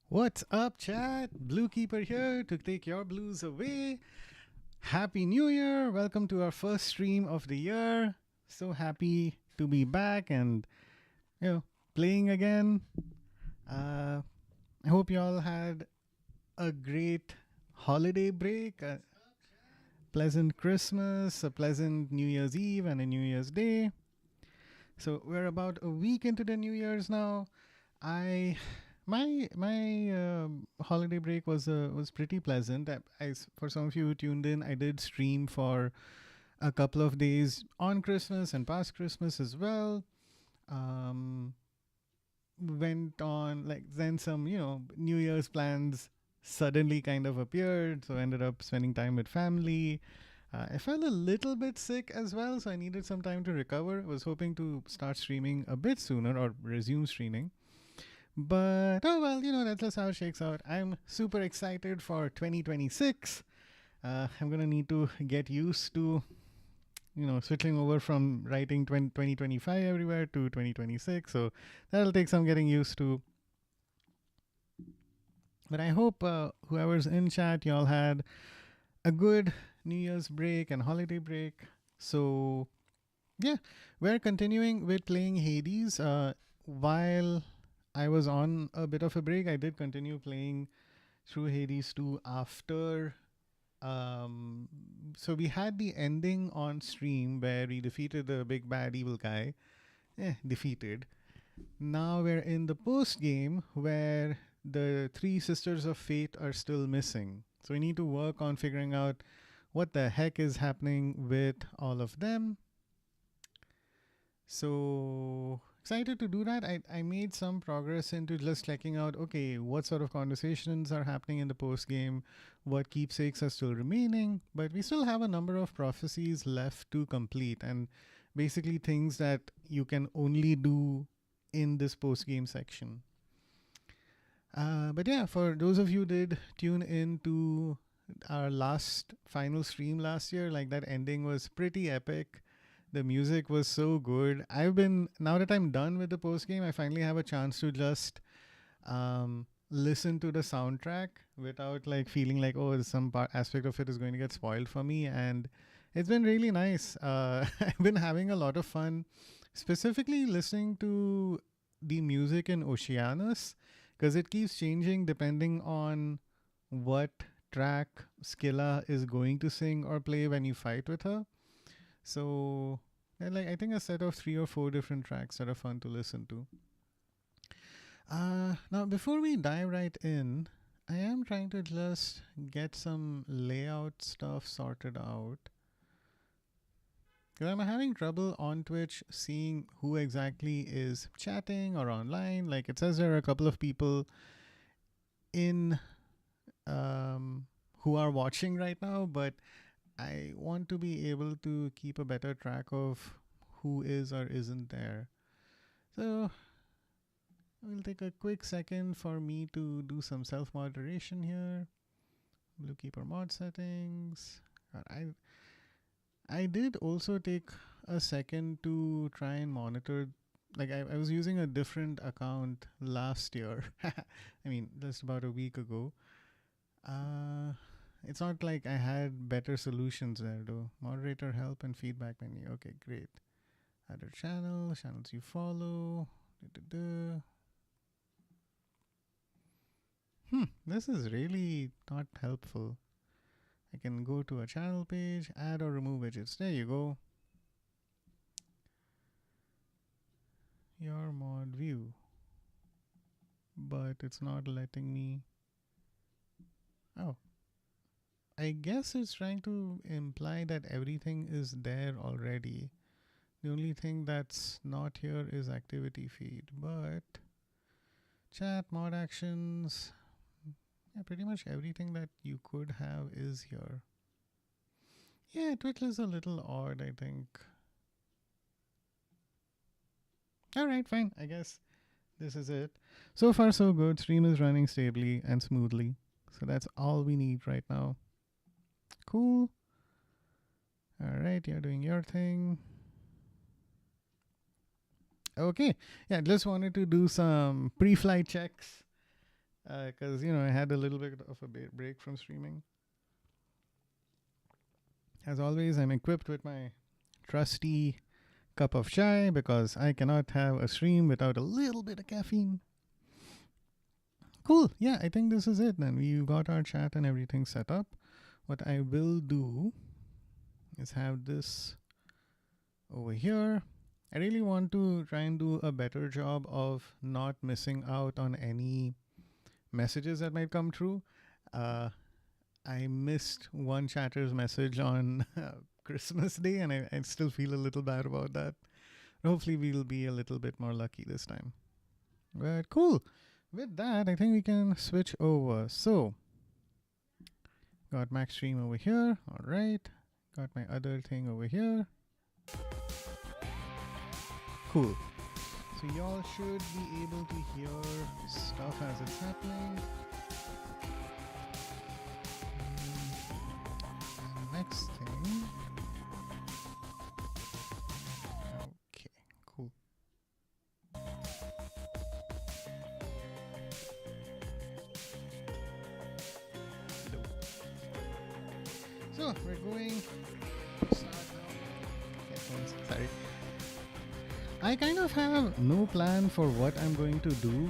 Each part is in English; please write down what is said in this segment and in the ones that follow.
What's up, chat? Blookeeper here to take your blues away. Happy New Year! Welcome to our first stream of the year. So happy to be back and you know playing again. Uh, I hope you all had a great holiday break, a pleasant Christmas, a pleasant New Year's Eve, and a New Year's Day. So we're about a week into the New Year's now. I my holiday break was pretty pleasant. For some of you who tuned in, I did stream for a couple of days on Christmas and past Christmas as well. Um, Went on like then some New Year's plans suddenly kind of appeared, so I ended up spending time with family. I felt a little bit sick as well, so I needed some time to recover. I was hoping to start streaming a bit sooner or resume streaming. But oh well, that's just how it shakes out. I'm super excited for 2026. I'm gonna need to get used to switching over from writing 2025 everywhere to 2026. So that'll take some getting used to. But I hope whoever's in chat, y'all had a good New Year's break and holiday break. So yeah, we're continuing with playing Hades. While I was on a bit of a break, I did continue playing through Hades 2 after. So we had the ending on stream where we defeated the big bad evil guy. Defeated. Now we're in the post game where the three sisters of fate are still missing. So we need to work on figuring out what the heck is happening with all of them. So excited to do that. I made some progress into just checking out, okay, what sort of conversations are happening in the post game, what keepsakes are still remaining, but we still have a number of prophecies left to complete, and basically things that you can only do in this post game section. But yeah, for those of you who did tune in to our last final stream last year, like that ending was pretty epic. The music was so good. Now that I'm done with the post game, I finally have a chance to just listen to the soundtrack without like feeling like, oh, some aspect of it is going to get spoiled for me. And it's been really nice. I've been having a lot of fun, specifically listening to the music in Oceanus, because it keeps changing depending on what track Skilla is going to sing or play when you fight with her. So, I think a set of 3 or 4 different tracks that are fun to listen to. Now, before we dive right in, I am trying to just get some layout stuff sorted out. Because I'm having trouble on Twitch seeing who exactly is chatting or online. Like, it says there are a couple of people in who are watching right now, but I want to be able to keep a better track of who is or isn't there. So we'll take a quick second for me to do some self-moderation here. Blookeeper mod settings. I did also take a second to try and monitor. Like I was using a different account last year. I mean, just about a week ago. It's not like I had better solutions there though. Moderator help and feedback menu. Okay, great. Other channels you follow. This is really not helpful. I can go to a channel page, add or remove widgets. There you go. Your mod view. But it's not letting me. Oh. I guess it's trying to imply that everything is there already. The only thing that's not here is activity feed, but chat, mod actions, yeah, pretty much everything that you could have is here. Yeah, Twitch is a little odd, I think. All right, fine. I guess this is it. So far, so good. Stream is running stably and smoothly. So that's all we need right now. Cool. All right, you're doing your thing. Okay. Yeah, just wanted to do some pre-flight checks. because I had a little bit of a break from streaming. As always, I'm equipped with my trusty cup of chai because I cannot have a stream without a little bit of caffeine. Cool. Yeah, I think this is it then. We got our chat and everything set up. What I will do is have this over here. I really want to try and do a better job of not missing out on any messages that might come through. I missed one chatter's message on Christmas Day, and I still feel a little bad about that. Hopefully, we'll be a little bit more lucky this time. But cool. With that, I think we can switch over. So, got Max Stream over here. All right. Got my other thing over here. Cool. So y'all should be able to hear stuff as it's happening. Next thing. Okay, cool. So we're going to start now. Headphones, sorry. I kind of have no plan for what I'm going to do.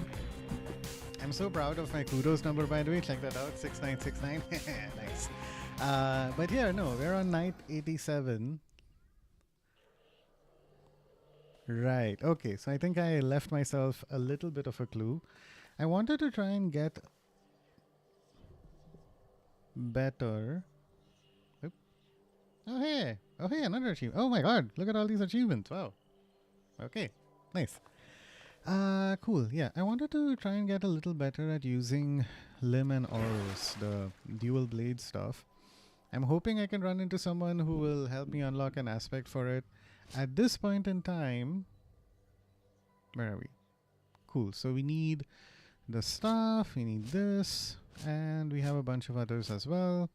I'm so proud of my kudos number, by the way. Check that out, 6969. Nice. But yeah, no, we're on night 87. Right. Okay. So I think I left myself a little bit of a clue. I wanted to try and get better. Oop. Oh, hey. Oh, hey, another achievement. Oh, my God. Look at all these achievements. Wow. Okay. Nice. Cool. Yeah. I wanted to try and get a little better at using limb and auros, the dual blade stuff. I'm hoping I can run into someone who will help me unlock an aspect for it. At this point in time, where are we? Cool. So we need the staff, we need this, and we have a bunch of others as well.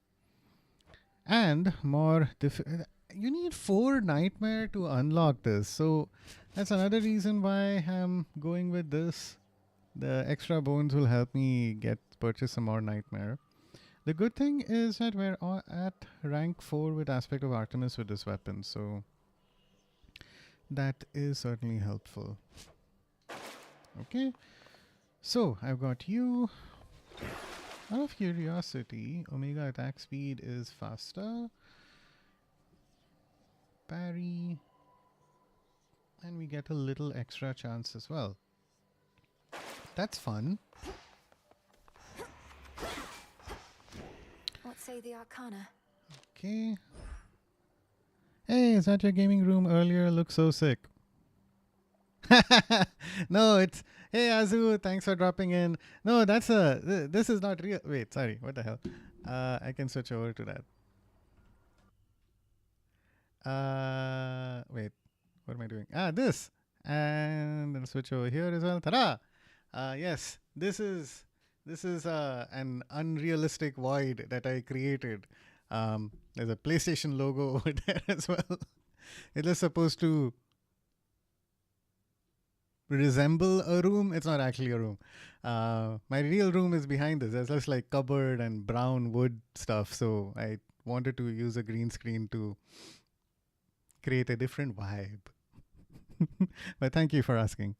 And more you need 4 nightmare to unlock this. So that's another reason why I'm going with this. The extra bones will help me purchase some more nightmare. The good thing is that we're at rank 4 with Aspect of Artemis with this weapon, so that is certainly helpful. Okay, so I've got you. Out of curiosity, Omega attack speed is faster. Parry. And we get a little extra chance as well. That's fun. What say the Arcana? Okay. Hey, is that your gaming room earlier? Looks so sick. No, it's... Hey, Azu, thanks for dropping in. No, that's this is not real. Wait, sorry. What the hell? I can switch over to that. Wait. What am I doing? This. And then switch over here as well. Ta-da! Yes, this is an unrealistic void that I created. There's a PlayStation logo over there as well. It is supposed to resemble a room. It's not actually a room. My real room is behind this. There's just like cupboard and brown wood stuff. So I wanted to use a green screen to create a different vibe. But thank you for asking.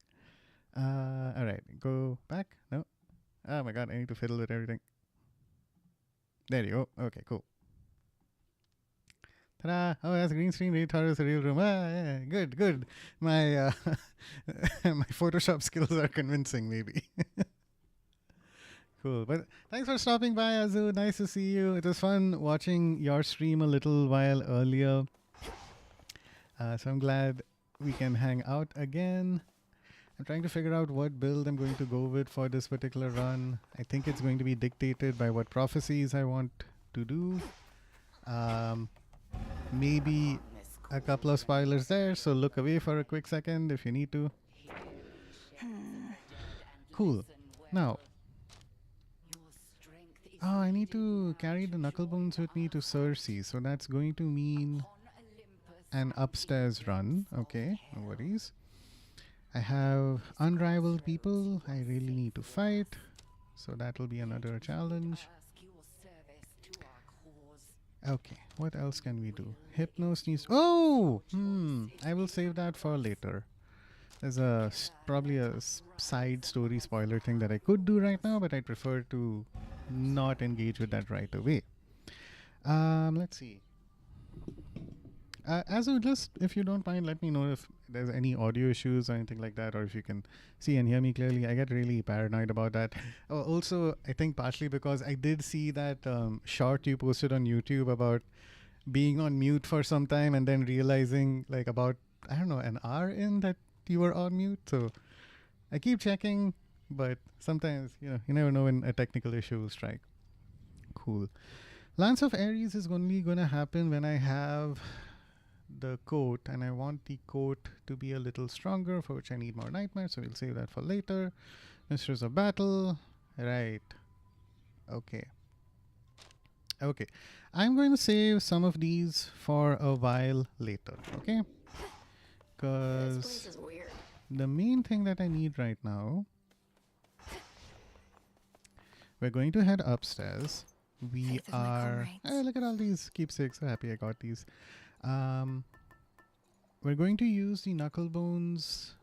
All right, go back. No. Oh my God, I need to fiddle with everything. There you go. Okay, cool. Ta-da! Oh, that's green screen. Really thought it was a real room. Yeah, good, good. My my Photoshop skills are convincing, maybe. Cool. But thanks for stopping by, Azu. Nice to see you. It was fun watching your stream a little while earlier. So I'm glad we can hang out again. I'm trying to figure out what build I'm going to go with for this particular run. I think it's going to be dictated by what prophecies I want to do. Maybe a couple of spoilers there, so look away for a quick second if you need to. Cool. Now, I need to carry the knuckle bones with me to Cersei, so that's going to mean an upstairs run. Okay, no worries. I have unrivaled people I really need to fight, So that will be another challenge. Okay, what else can we do? Hypnos needs. Oh! I will save that for later. There's probably a side story spoiler thing that I could do right now, but I prefer to not engage with that right away. Let's see. As of just, if you don't mind, let me know if there's any audio issues or anything like that, or if you can see and hear me clearly. I get really paranoid about that. Also, I think partially because I did see that short you posted on YouTube about being on mute for some time and then realizing, like, about, I don't know, an hour in that you were on mute. So I keep checking, but sometimes, you never know when a technical issue will strike. Cool. Lance of Aries is only going to happen when I have the coat, and I want the coat to be a little stronger, for which I need more nightmares, so we'll save that for later. Mistress of Battle. Right. Okay. I'm going to save some of these for a while later, okay? Because the main thing that I need right now, we're going to head upstairs. We are... look at all these keepsakes. So happy I got these. We're going to use the knuckle bones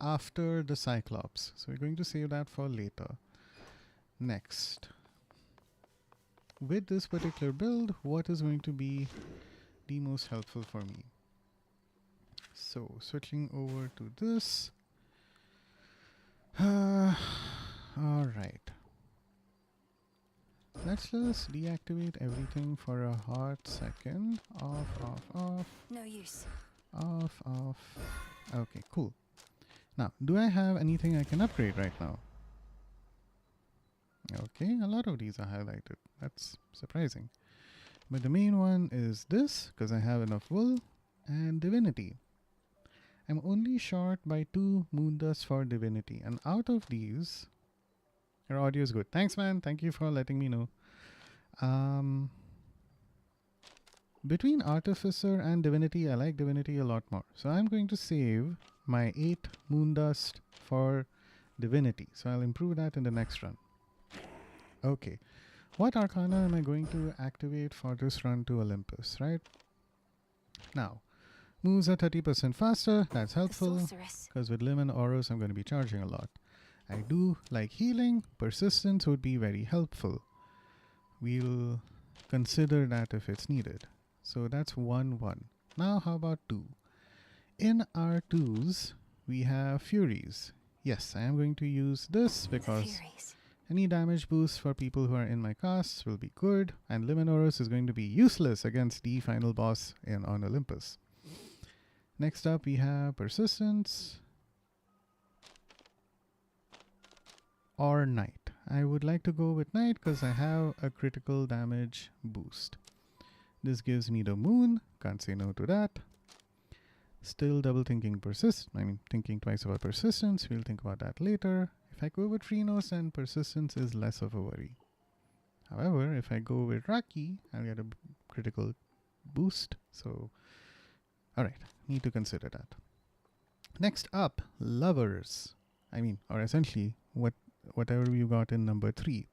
after the Cyclops. So we're going to save that for later. Next. With this particular build, what is going to be the most helpful for me? So switching over to this. Alright. Let's just deactivate everything for a hot second. Off. No use. Off. Okay, cool. Now, do I have anything I can upgrade right now? Okay, a lot of these are highlighted. That's surprising. But the main one is this, because I have enough wool, and divinity. I'm only short by 2 moon dust for divinity. And out of these, your audio is good. Thanks, man. Thank you for letting me know. Between artificer and divinity, I like divinity a lot more. So I'm going to save my 8 moon dust for divinity. So I'll improve that in the next run. Okay. What arcana am I going to activate for this run to Olympus, right? Now, moves are 30% faster. That's helpful, because with Limb and Auros, I'm going to be charging a lot. I do like healing. Persistence would be very helpful. We'll consider that if it's needed. So that's 1-1. Now how about 2? In our 2s, we have Furies. Yes, I am going to use this because any damage boost for people who are in my casts will be good, and Liminoros is going to be useless against the final boss on Olympus. Next up, we have Persistence or Night. I would like to go with Night because I have a critical damage boost. This gives me the moon. Can't say no to that. Still double thinking thinking twice about persistence. We'll think about that later. If I go with Phrenos, then persistence is less of a worry. However, if I go with Raki, I'll get a critical boost. So, alright, need to consider that. Next up, lovers. Or essentially, whatever we got in number 3.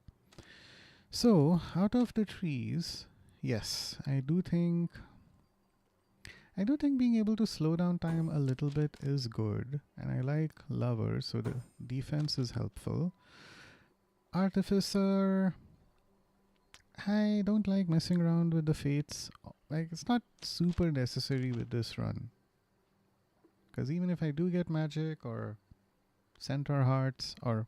So, out of the trees, yes, I do think being able to slow down time a little bit is good, and I like lovers, so the defense is helpful. Artificer, I don't like messing around with the fates. It's not super necessary with this run, because even if I do get magic or centaur hearts or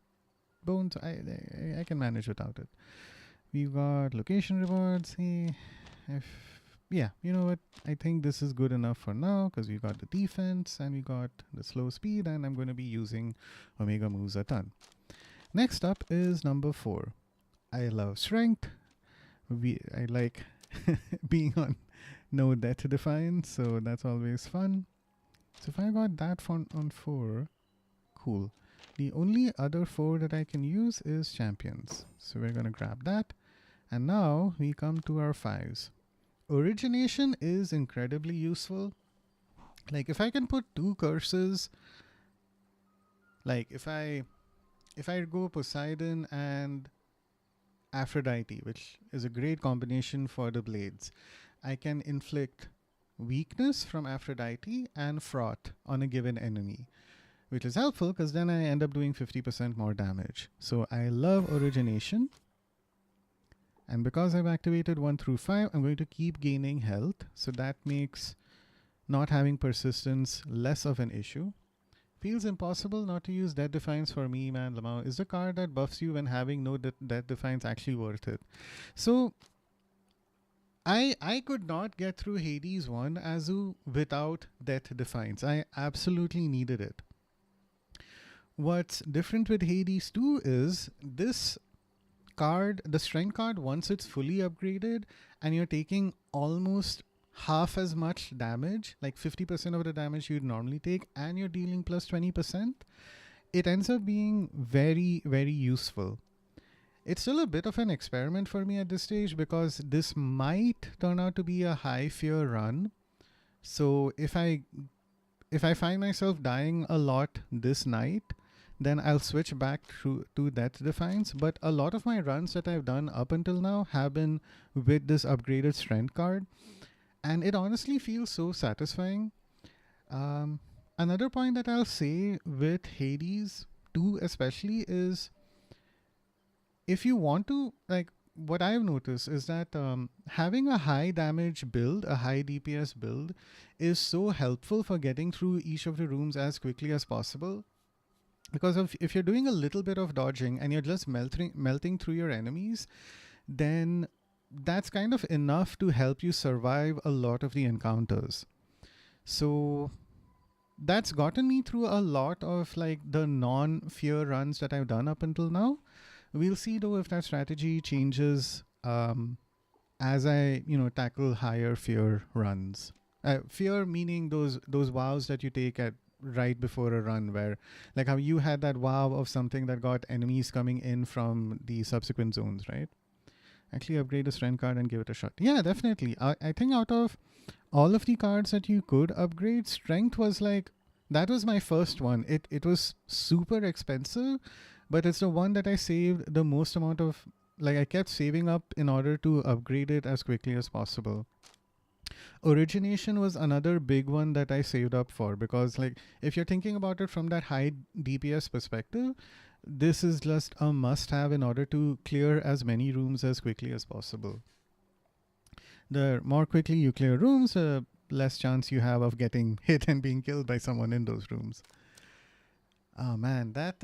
bones, I can manage without it. We've got location rewards. Yeah, you know what? I think this is good enough for now because we got the defense and we got the slow speed, and I'm going to be using Omega moves a ton. Next up is number 4. I love strength. I like being on no death defiance, so that's always fun. So if I got that on 4, cool. The only other 4 that I can use is champions. So we're going to grab that. And now we come to our 5s. Origination is incredibly useful. Like if I can put 2 curses, like if I if I go Poseidon and Aphrodite, which is a great combination for the blades, I can inflict weakness from Aphrodite and froth on a given enemy, which is helpful because then I end up doing 50% more damage. So I love origination. And because I've activated 1 through 5, I'm going to keep gaining health. So that makes not having persistence less of an issue. Feels impossible not to use Death Defiance for me, man. Lamau, is the card that buffs you when having no Death Defiance actually worth it? So I could not get through Hades 1 Azu without Death Defiance. I absolutely needed it. What's different with Hades 2 is this card, the strength card, once it's fully upgraded and you're taking almost half as much damage, like 50% of the damage you'd normally take, and you're dealing plus 20%, it ends up being very, very useful. It's still a bit of an experiment for me at this stage because this might turn out to be a high fear run. So if I find myself dying a lot this night, then I'll switch back to Death Defiance. But a lot of my runs that I've done up until now have been with this upgraded strength card. And it honestly feels so satisfying. Another point that I'll say with Hades 2 especially is, if you want to, like, what I've noticed is that having a high damage build, a high DPS build, is so helpful for getting through each of the rooms as quickly as possible. Because if you're doing a little bit of dodging and you're just melting through your enemies, then that's kind of enough to help you survive a lot of the encounters. So that's gotten me through a lot of like the non-fear runs that I've done up until now. We'll see though if that strategy changes as I tackle higher fear runs. Fear meaning those vows that you take at right before a run, where like how you had that wow of something that got enemies coming in from the subsequent zones, right? Actually upgrade the strength card and give it a shot. Yeah, definitely. I think out of all of the cards that you could upgrade, strength was like, that was my first one. It was super expensive, but it's the one that I saved the most amount of, like I kept saving up in order to upgrade it as quickly as possible. Origination was another big one that I saved up for, because like if you're thinking about it from that high DPS perspective, this is just a must have in order to clear as many rooms as quickly as possible. The more quickly you clear rooms, the less chance you have of getting hit and being killed by someone in those rooms. Oh man, that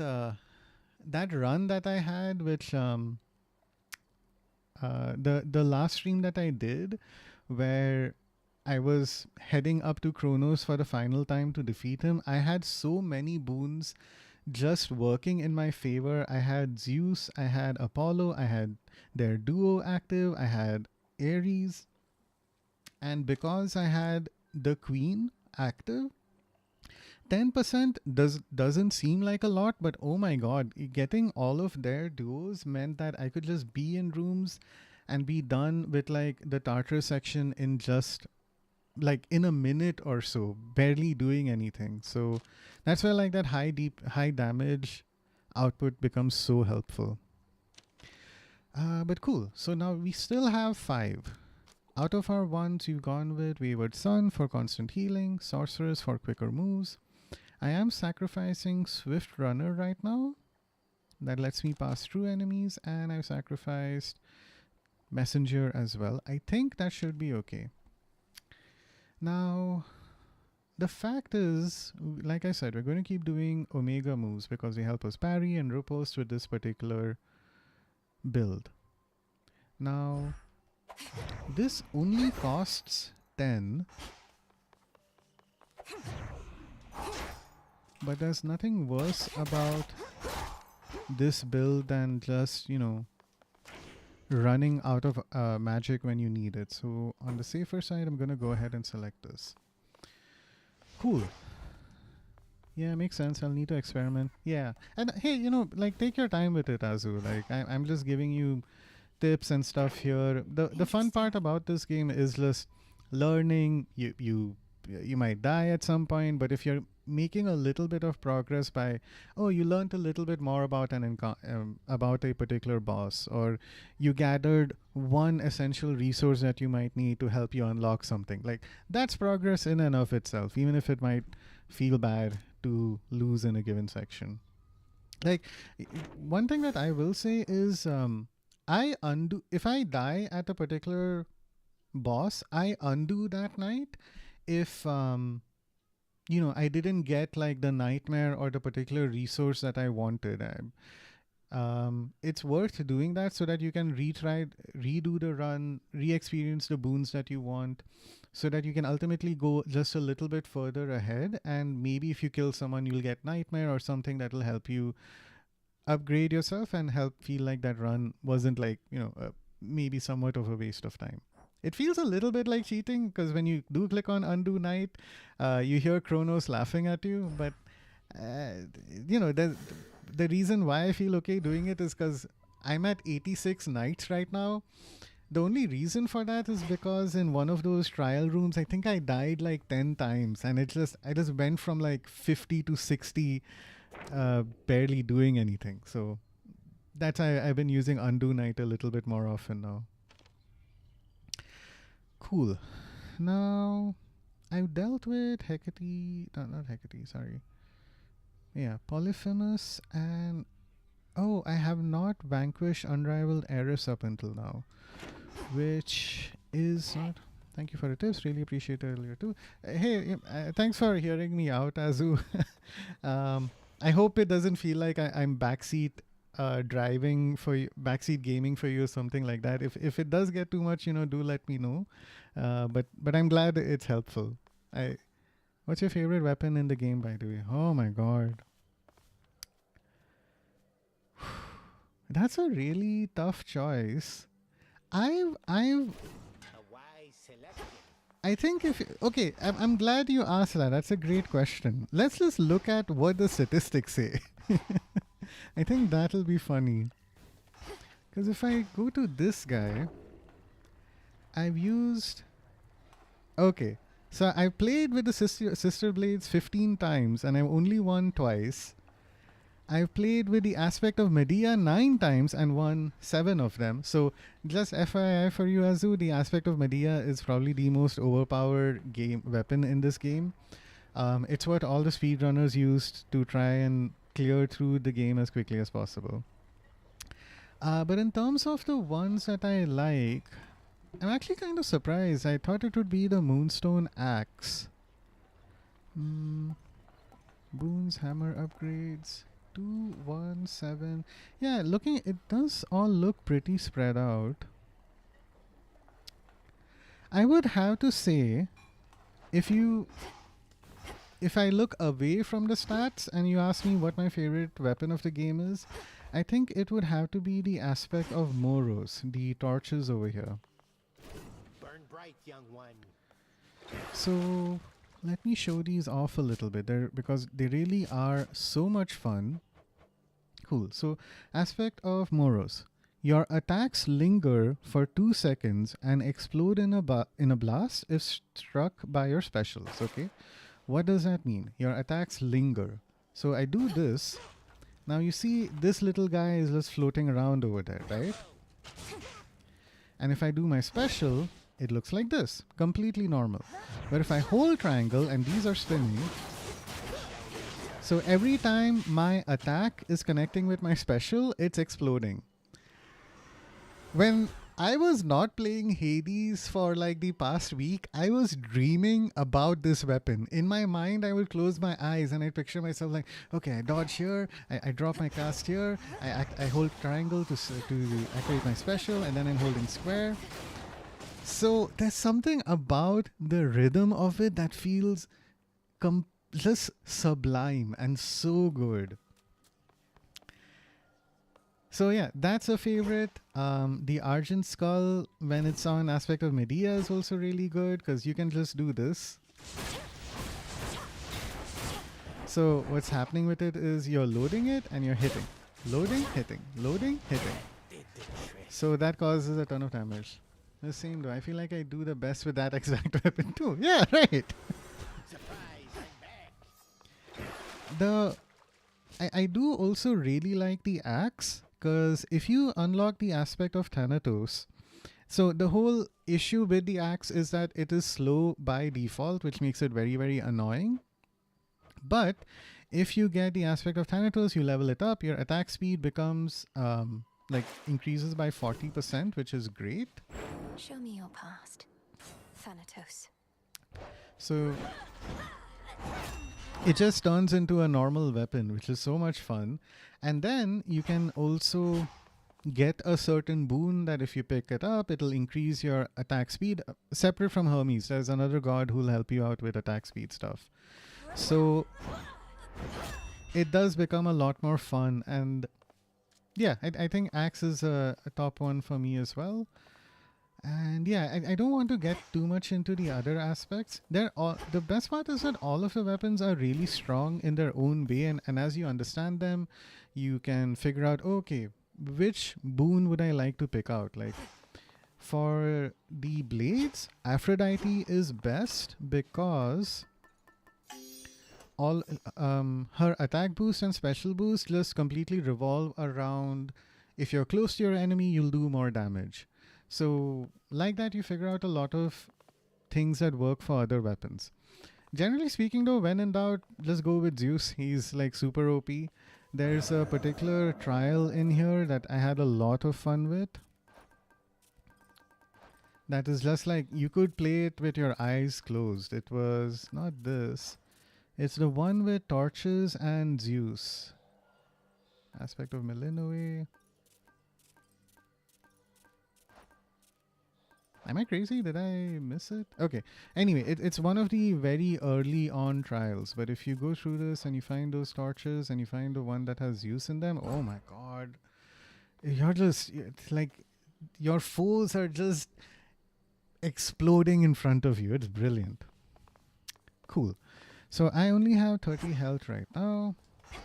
run that I had, which the last stream that I did, where I was heading up to Kronos for the final time to defeat him, I had so many boons just working in my favor. I had Zeus, I had Apollo, I had their duo active, I had Ares, and because I had the Queen active, 10% doesn't seem like a lot, but oh my god, getting all of their duos meant that I could just be in rooms and be done with like the Tartarus section in just like in a minute or so, barely doing anything. So that's why like that high damage output becomes so helpful. But cool. So now we still have 5. Out of our ones, you've gone with Wayward Son for constant healing, Sorceress for quicker moves. I am sacrificing Swift Runner right now. That lets me pass through enemies, and I've sacrificed Messenger as well. I think that should be okay. Now, the fact is, like I said, we're going to keep doing Omega moves because they help us parry and riposte with this particular build. Now, this only costs 10, but there's nothing worse about this build than just, running out of magic when you need it. So on the safer side, I'm going to go ahead and select this. Cool. Yeah, makes sense. I'll need to experiment. Yeah. And hey, like take your time with it, Azu. Like I'm just giving you tips and stuff here. The fun part about this game is just learning. You you might die at some point, but if you're making a little bit of progress by, oh, you learned a little bit more about about a particular boss, or you gathered one essential resource that you might need to help you unlock something, like that's progress in and of itself, even if it might feel bad to lose in a given section. Like, one thing that I will say is, I undo if I die at a particular boss, I undo that night if I didn't get like the nightmare or the particular resource that I wanted. It's worth doing that so that you can redo the run, re-experience the boons that you want, so that you can ultimately go just a little bit further ahead, and maybe if you kill someone you'll get nightmare or something that will help you upgrade yourself and help feel like that run wasn't like maybe somewhat of a waste of time. It feels a little bit like cheating because when you do click on undo night, you hear Kronos laughing at you, but the reason why I feel okay doing it is because I'm at 86 nights right now. The only reason for that is because in one of those trial rooms, I think I died like 10 times, and I just went from like 50 to 60, barely doing anything. So that's why I've been using undo night a little bit more often now. Cool. Now, I've dealt with Hecate, not Hecate, sorry. Yeah, Polyphemus, and oh, I have not vanquished Unrivaled Heiress up until now, which is not. Thank you for the tips. Really appreciate it earlier too. Hey, thanks for hearing me out, Azu. I hope it doesn't feel like I'm backseat driving for you, backseat gaming for you, or something like that. If it does get too much, do let me know. But I'm glad it's helpful. What's your favorite weapon in the game, by the way? Oh my god. That's a really tough choice. I think okay, I'm glad you asked that. That's a great question. Let's just look at what the statistics say. I think that'll be funny. Because if I go to this guy, I've used. Okay, so I played with the sister blades 15 times and I've only won twice. I've played with the aspect of Medea 9 times and won 7 of them. So just FYI for you, Azu, the aspect of Medea is probably the most overpowered weapon in this game. It's what all the speedrunners used to try and clear through the game as quickly as possible. But in terms of the ones that I like, I'm actually kind of surprised. I thought it would be the Moonstone Axe. Boons, hammer upgrades. 2, 1, 7. Yeah, it does all look pretty spread out. I would have to say, if I look away from the stats and you ask me what my favorite weapon of the game is, I think it would have to be the aspect of Moros, the torches over here. Burn bright, young one. So let me show these off a little bit because they really are so much fun. Cool. So aspect of Moros. Your attacks linger for 2 seconds and explode in a blast if struck by your specials. Okay. What does that mean? Your attacks linger. So I do this. Now you see this little guy is just floating around over there, right? And if I do my special, it looks like this, completely normal. But if I hold triangle and these are spinning, so every time my attack is connecting with my special, it's exploding. When I was not playing Hades for like the past week, I was dreaming about this weapon. In my mind, I would close my eyes and I picture myself like, okay, I dodge here, I drop my cast here, I hold triangle to activate my special, and then I'm holding square. So there's something about the rhythm of it that feels just sublime and so good. So yeah, that's a favorite. The Argent Skull, when it's on aspect of Medea, is also really good because you can just do this. So what's happening with it is you're loading it and you're hitting. Loading, hitting, loading, hitting. So that causes a ton of damage. The same though. I feel like I do the best with that exact weapon too. Yeah, right. the I do also really like the axe, because if you unlock the aspect of Thanatos, so the whole issue with the axe is that it is slow by default, which makes it very, very annoying. But if you get the aspect of Thanatos, you level it up, your attack speed becomes like increases by 40%, which is great. Show me your past, Thanatos. So it just turns into a normal weapon, which is so much fun. And then you can also get a certain boon that if you pick it up, it'll increase your attack speed. Separate from Hermes, there's another god who'll help you out with attack speed stuff. So it does become a lot more fun. And yeah, I think Axe is a top one for me as well. And yeah, I don't want to get too much into the other aspects. The best part is that all of the weapons are really strong in their own way, and as you understand them, you can figure out, okay, which boon would I like to pick out? Like for the blades, Aphrodite is best because all her attack boost and special boost just completely revolve around if you're close to your enemy, you'll do more damage. So like that, you figure out a lot of things that work for other weapons. Generally speaking though, when in doubt, just go with Zeus. He's like super OP. There's a particular trial in here that I had a lot of fun with. That is just like, you could play it with your eyes closed. It was not this. It's the one with torches and Zeus. Aspect of Milinoe. Am I crazy? Did I miss it? Okay. Anyway, it's one of the very early on trials. But if you go through this and you find those torches and you find the one that has Zeus in them, oh my god. You're just, it's like, your foes are just exploding in front of you. It's brilliant. Cool. So I only have 30 health right now.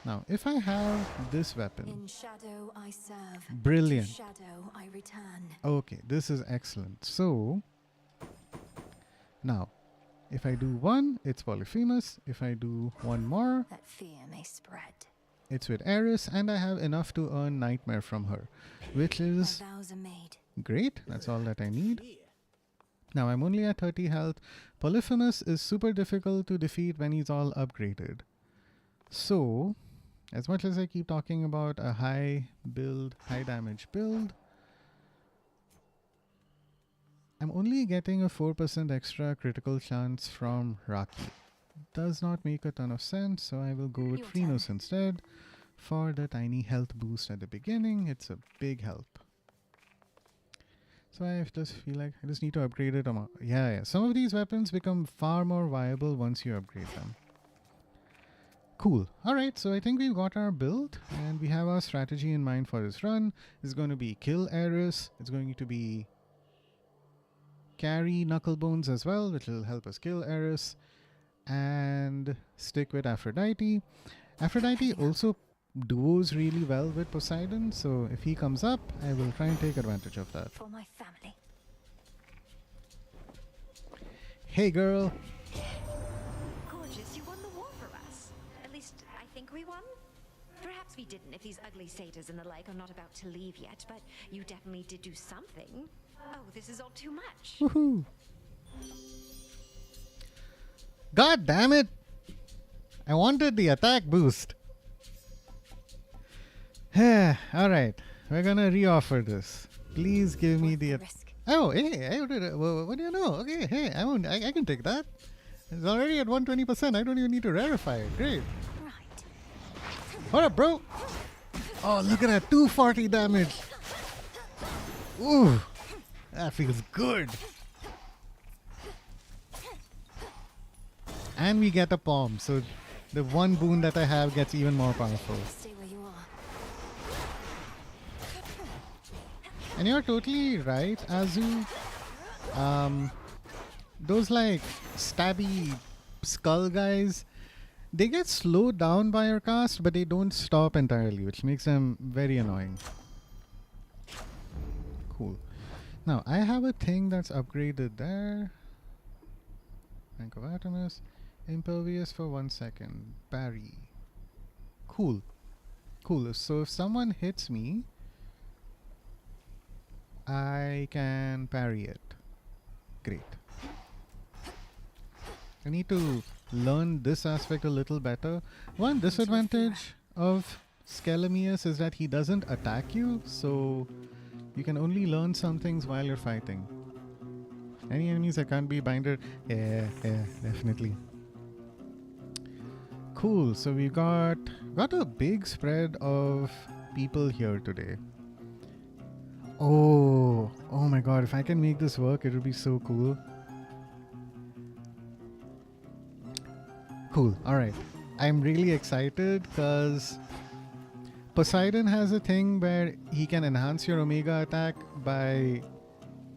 Now, if I have this weapon. In shadow I serve. Brilliant. To shadow I return. Okay, this is excellent. So, now, if I do one, it's Polyphemus. If I do one more, that fear may spread. It's with Eris, and I have enough to earn Nightmare from her, which is My vows are made. great. That's all that I need. Now, I'm only at 30 health. Polyphemus is super difficult to defeat when he's all upgraded. So, as much as I keep talking about a high build, high damage build, I'm only getting a 4% extra critical chance from Raki. Does not make a ton of sense, so I will go with Phrenos instead for the tiny health boost at the beginning. It's a big help. So I just feel like I just need to upgrade it. Yeah. Some of these weapons become far more viable once you upgrade them. Cool. Alright, so I think we've got our build and we have our strategy in mind for this run. It's going to be kill Eris. It's going to be carry Knucklebones as well, which will help us kill Eris. And stick with Aphrodite. Aphrodite also duos really well with Poseidon, so if he comes up, I will try and take advantage of that. For my family. Hey girl! Gorgeous, you won the war for us. At least, I think we won. Perhaps we didn't if these ugly satyrs and the like are not about to leave yet, but you definitely did do something. Oh, this is all too much. Woohoo! God damn it! I wanted the attack boost. Alright, we're gonna re-offer this. Please give me the... risk. Oh, hey, what do you know? Okay, hey, I can take that. It's already at 120%. I don't even need to rarefy it. Great. Right. What up, bro? Oh, look at that. 240 damage. Ooh, that feels good. And we get a palm, so the one boon that I have gets even more powerful. Stay where you are. And you're totally right, Azu. Those like stabby skull guys, they get slowed down by your cast, but they don't stop entirely, which makes them very annoying. Cool. Now, I have a thing that's upgraded there. Rank of Atomus. Impervious for 1 second. Parry. Cool. Cool. So if someone hits me, I can parry it. Great. I need to learn this aspect a little better. One disadvantage of Skelemius is that he doesn't attack you, so you can only learn some things while you're fighting. Any enemies that can't be binded? Yeah, definitely. Cool, so we got a big spread of people here today. Oh my god, if I can make this work, it would be so cool. Cool, alright. I'm really excited because Poseidon has a thing where he can enhance your Omega attack by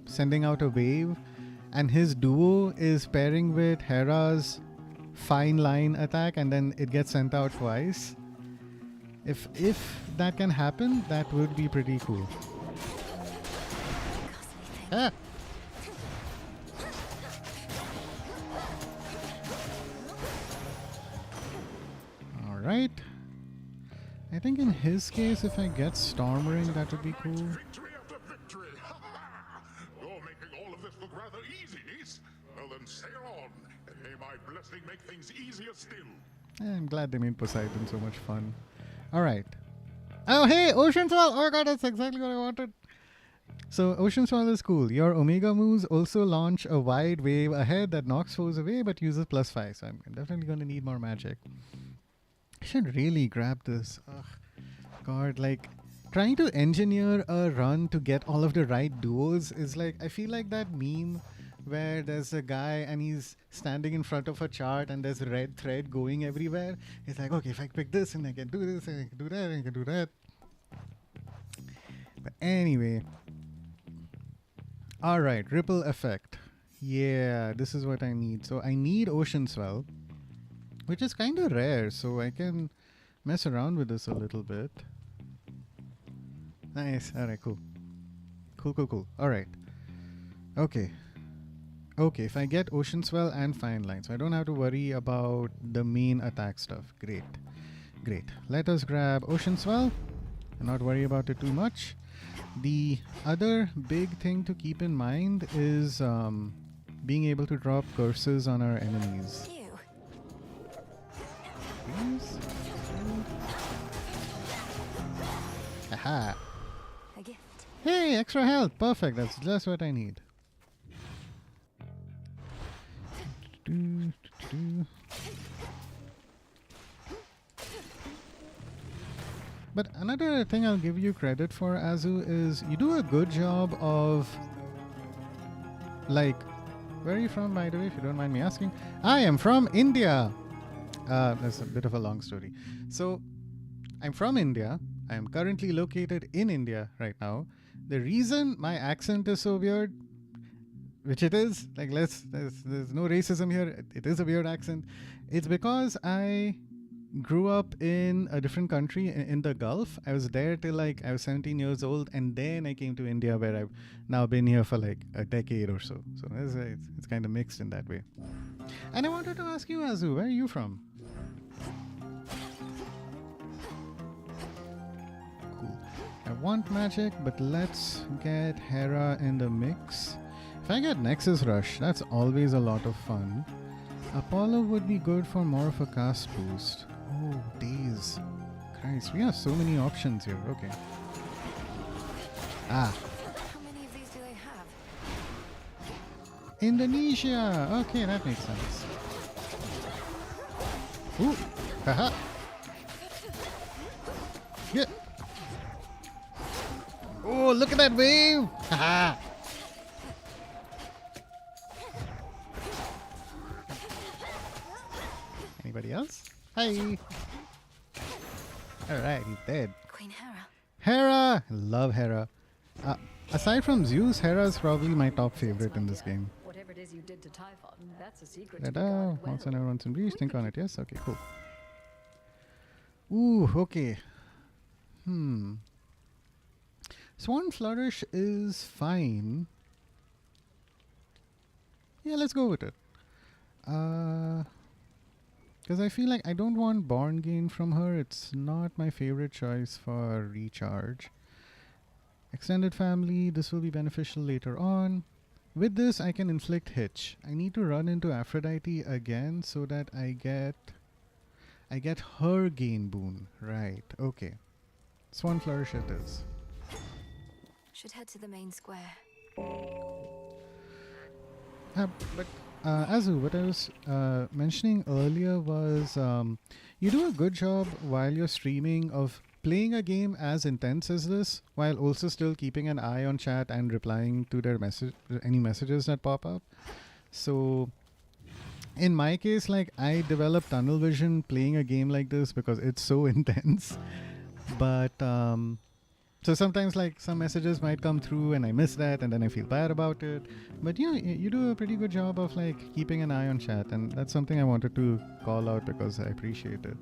sending out a wave, and his duo is pairing with Hera's fine line attack, and then it gets sent out twice. If that can happen, that would be pretty cool. Ah! Alright. I think in his case, if I get Storm Ring, that would be cool. Victory after victory! You're making all of this look rather easy, niece. Well then, sail on, and may my blessing make things easier still. I'm glad they made Poseidon so much fun. Alright. Oh, hey! Ocean Swell! Oh my god, that's exactly what I wanted. So, Ocean Swell is cool. Your Omega moves also launch a wide wave ahead that knocks foes away but uses +5. So, I'm definitely going to need more magic. I should really grab this. Ugh. God, like, trying to engineer a run to get all of the right duos is like, I feel like that meme where there's a guy and he's standing in front of a chart and there's a red thread going everywhere. It's like, okay, if I pick this and I can do this and I can do that and I can do that. But anyway. Alright, ripple effect. Yeah, this is what I need. So I need Ocean Swell, which is kind of rare, so I can mess around with this a little bit. Nice. Alright, cool. Cool. Alright. Okay. Okay, if I get Ocean Swell and Fine Line, so I don't have to worry about the main attack stuff. Great. Let us grab Ocean Swell and not worry about it too much. The other big thing to keep in mind is being able to drop curses on our enemies. Ew. Please? Aha! A gift. Hey, extra health! Perfect, that's just what I need. But another thing I'll give you credit for, Azu, is you do a good job of, like, where are you from, by the way, if you don't mind me asking? I am from India! That's a bit of a long story. So, I'm from India. I am currently located in India right now. The reason my accent is so weird, which it is, like, there's no racism here, it is a weird accent. It's because I grew up in a different country in the Gulf. I was there till like I was 17 years old, and then I came to India, where I've now been here for like a decade or so. So it's kind of mixed in that way. And I wanted to ask you, Azu, where are you from? Cool. I want magic, but let's get Hera in the mix. If I get Nexus Rush, that's always a lot of fun. Apollo would be good for more of a cast boost. Oh, days. Christ, we have so many options here. Okay. Ah. How many of these do they have? Indonesia! Okay, that makes sense. Ooh! Haha! Yeah! Oh, look at that wave! Haha! Anybody else? Hi! Alright, he's dead. Queen Hera. Hera! I love Hera. Aside from Zeus, Hera is probably my top favorite in this game. Whatever it is you did to Typhon, that's a secret. Ta-da! Also never once in Breach. Think on it, yes? Okay, cool. Ooh, okay. Swan Flourish is fine. Yeah, let's go with it. Because I feel like I don't want Born Gain from her. It's not my favorite choice for recharge. Extended family, this will be beneficial later on. With this, I can inflict hitch. I need to run into Aphrodite again so that I get her gain boon. Right, okay. Swan Flourish it is. Should head to the main square. But Azu, what I was mentioning earlier was you do a good job while you're streaming of playing a game as intense as this, while also still keeping an eye on chat and replying to their any messages that pop up. So in my case, like, I developed tunnel vision playing a game like this because it's so intense. But so sometimes, like, some messages might come through and I miss that and then I feel bad about it. But yeah, you do a pretty good job of, like, keeping an eye on chat, and that's something I wanted to call out because I appreciate it.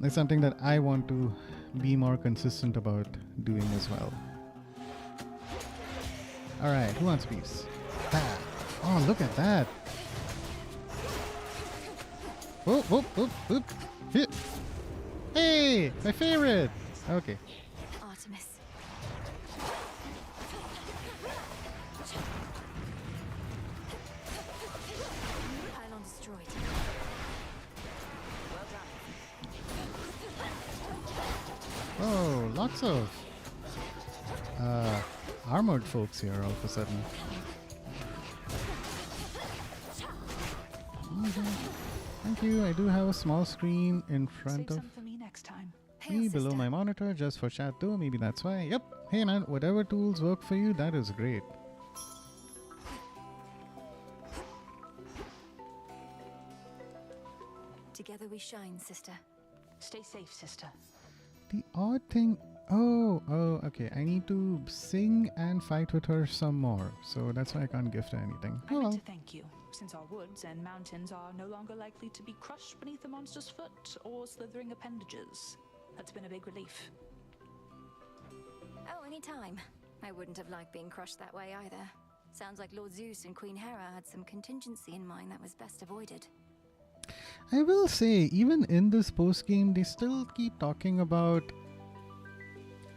It's something that I want to be more consistent about doing as well. Alright, who wants peace? Ah. Oh, look at that. Whoop, whoop, whoop, whoop. Hit. Hey, my favorite. Okay. Artemis. Pylon destroyed. Oh, lots of armored folks here all of a sudden. Thank you. I do have a small screen in front Save of some for me next time. me below my monitor just for chat though. Maybe that's why. Yep. Hey man, whatever tools work for you, that is great. Together we shine, sister. Stay safe, sister. The odd thing... Oh, okay. I need to sing and fight with her some more. So that's why I can't gift her anything. I Oh meant well. to thank you, since our woods and mountains are no longer likely to be crushed beneath a monster's foot or slithering appendages. That's been a big relief. Oh, anytime. I wouldn't have liked being crushed that way either. Sounds like Lord Zeus and Queen Hera had some contingency in mind that was best avoided. I will say, even in this post-game, they still keep talking about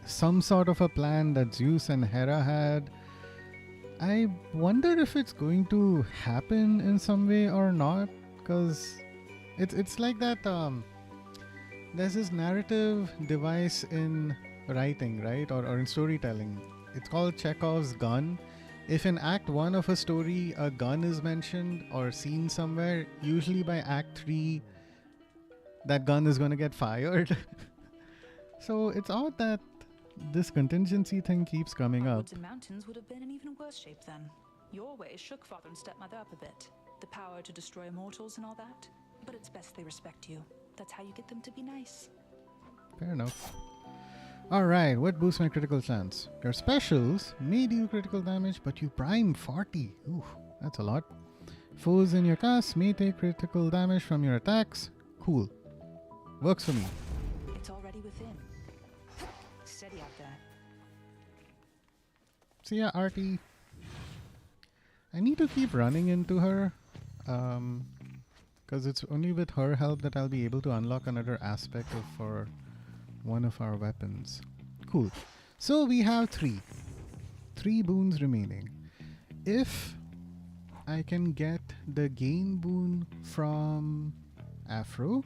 some sort of a plan that Zeus and Hera had. I wonder if it's going to happen in some way or not, because it's like that there's this narrative device in writing, right, or in storytelling. It's called Chekhov's gun. If in Act 1 of a story a gun is mentioned or seen somewhere, usually by Act 3 that gun is going to get fired. So it's odd that this contingency thing keeps coming Our up. woods and mountains would have been in even worse shape then. Your ways shook father and stepmother up a bit. The power to destroy immortals and all that. But it's best they respect you. That's how you get them to be nice. Fair enough. Alright, what boosts my critical chance? Your specials may deal critical damage, but you prime 40. Ooh, that's a lot. Foes in your cast may take critical damage from your attacks. Cool. Works for me. It's already within. Steady out there. See ya, Artie. I need to keep running into her. Because it's only with her help that I'll be able to unlock another aspect of for one of our weapons. Cool. So we have three boons remaining. If I can get the gain boon from Afro,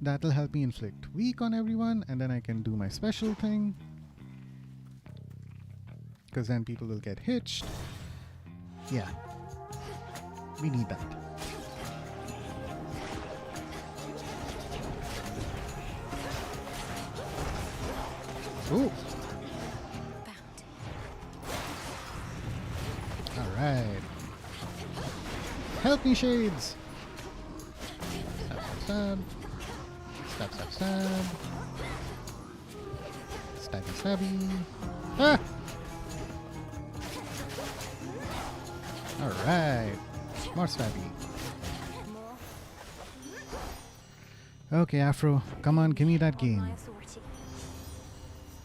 that'll help me inflict weak on everyone, and then I can do my special thing, because then people will get hitched. Yeah, we need that. Ooh. Bound. Alright. Help me, Shades! Stab, stab, stab. Stab, stab, stab. Stabby, stabby. Ah! Alright. More stabby. Okay, Afro. Come on, give me that On my game. authority.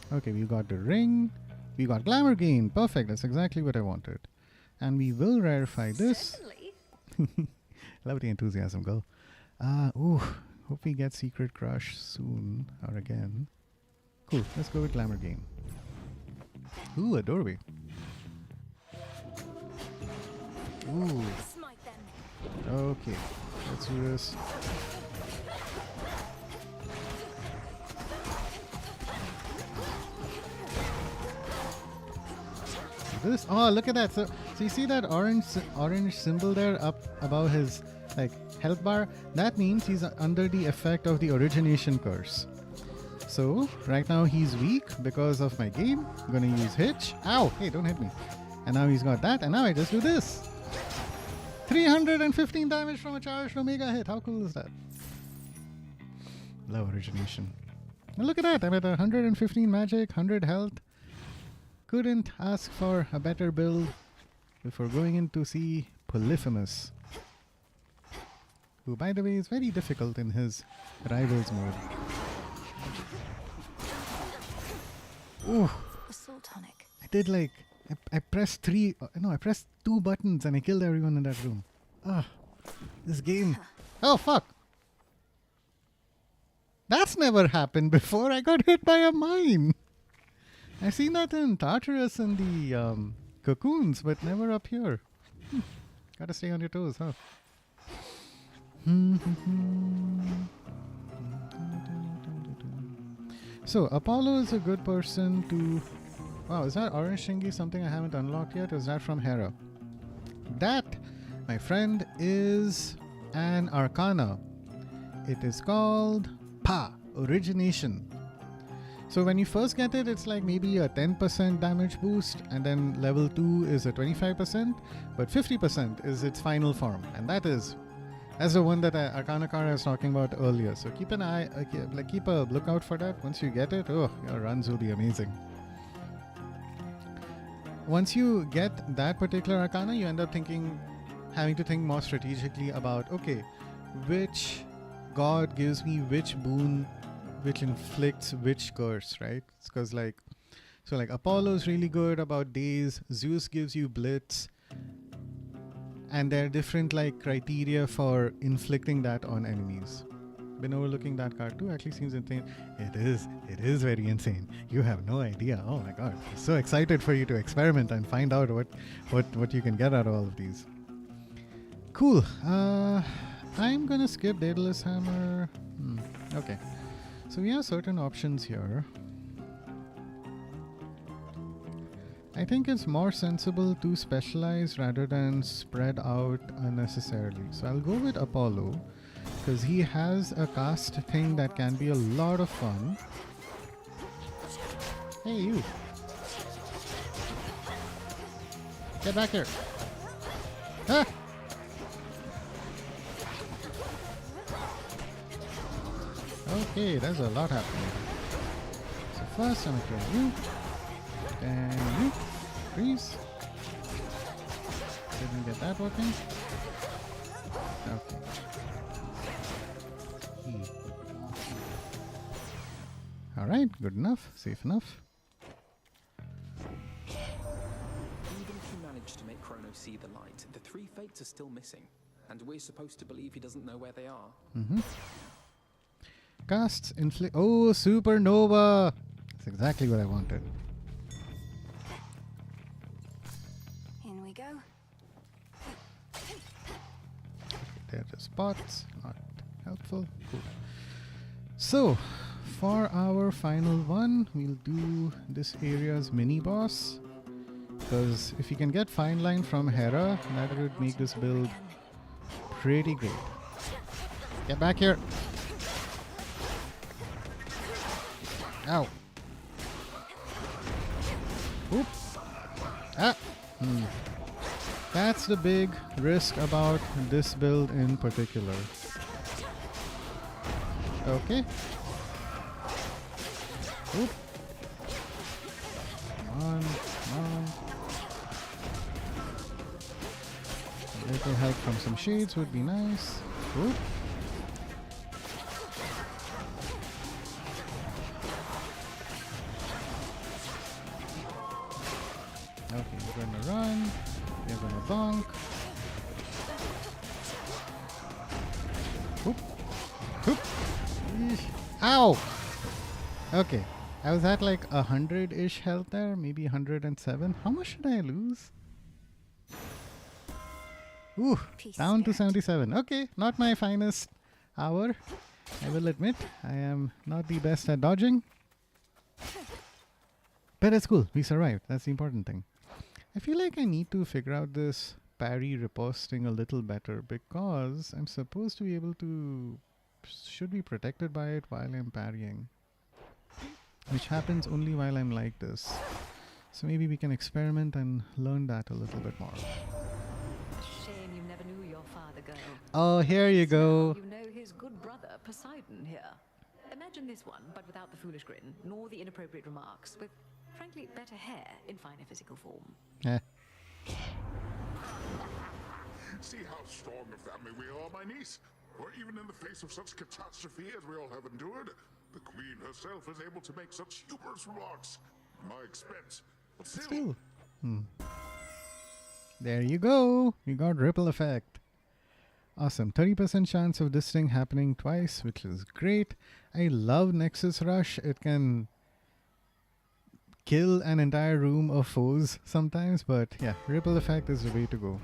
Okay, we got the ring. We got glamour gain. Perfect. That's exactly what I wanted. And we will rarify this. Certainly. Love the enthusiasm, girl. Ooh, hope we get Secret Crush soon or again. Cool, let's go with Glamour Game. Ooh, a doorway. Ooh, Smite them. okay, let's do this. Oh, look at that. So you see that orange symbol there up above his like health bar? That means he's under the effect of the origination curse. So right now he's weak because of my game. I'm gonna use Hitch. Ow! Hey, don't hit me. And now he's got that, and now I just do this. 315 damage from a charged Omega hit. How cool is that? Love origination. And look at that. I'm at 115 magic, 100 health. Couldn't ask for a better build before going in to see Polyphemus, who by the way is very difficult in his rivals mode. Ooh, Assault tonic. I did like I pressed I pressed 2 buttons and I killed everyone in that room. This game. Oh fuck. That's never happened before. I got hit by a mine. I've seen that in Tartarus and the cocoons, but never up here. Gotta stay on your toes, huh? So, Apollo is a good person to... Wow, is that orange thingy something I haven't unlocked yet? Or is that from Hera? That, my friend, is an Arcana. It is called Origination. So when you first get it, it's like maybe a 10% damage boost, and then level 2 is a 25%, but 50% is its final form, and that's the one that Arcana Kara was talking about earlier. So keep an eye, keep a lookout for that. Once you get it, oh, your runs will be amazing. Once you get that particular Arcana, you end up having to think more strategically about, okay, which god gives me which boon, which inflicts which curse, right? It's because like Apollo's really good about days, Zeus gives you blitz, and there are different like criteria for inflicting that on enemies. Been overlooking that card too. Actually seems insane. It is very insane. You have no idea. Oh my god, I'm so excited for you to experiment and find out what you can get out of all of these. Cool. I'm gonna skip Daedalus Hammer. Okay. So we have certain options here. I think it's more sensible to specialize rather than spread out unnecessarily. So I'll go with Apollo because he has a cast thing that can be a lot of fun. Hey you! Get back here! Ah! Okay, there's a lot happening. So first I'm gonna kill you. And you. Freeze. Didn't get that working. Okay. Alright, good enough. Safe enough. Even if you manage to make Chrono see the light, the 3 fates are still missing. And we're supposed to believe he doesn't know where they are. Casts inflict. Oh, supernova! That's exactly what I wanted. In we go. There are the spots. Not helpful. Cool. So, for our final one, we'll do this area's mini boss. Because if you can get Fine Line from Hera, that would make this build pretty great. Get back here! Ow! Oop! Ah! That's the big risk about this build in particular. Okay. Oop! Come on, come on. A little help from some shades would be nice. Oop! Okay, we're gonna run. We're gonna bonk. Oop. Ow! Okay. I was at like 100-ish health there, maybe 107. How much did I lose? Ooh, Peace, down to Spirit. 77. Okay, not my finest hour. I will admit, I am not the best at dodging. But it's cool. We survived. That's the important thing. I feel like I need to figure out this parry riposting a little better because I'm supposed to be able to... should be protected by it while I'm parrying. Which happens only while I'm like this. So maybe we can experiment and learn that a little bit more. Shame you never knew your father, girl. Oh, here you go. You know his good brother, Poseidon, here. Imagine this one, but without the foolish grin, nor the inappropriate remarks, with, frankly, better hair in finer physical form. Eh. See how strong a family we are, my niece? For even in the face of such catastrophe as we all have endured, the Queen herself is able to make such humorous remarks at my expense. But still. There you go. You got ripple effect. Awesome. 30% chance of this thing happening twice, which is great. I love Nexus Rush. It can kill an entire room of foes sometimes, but yeah, ripple effect is the way to go.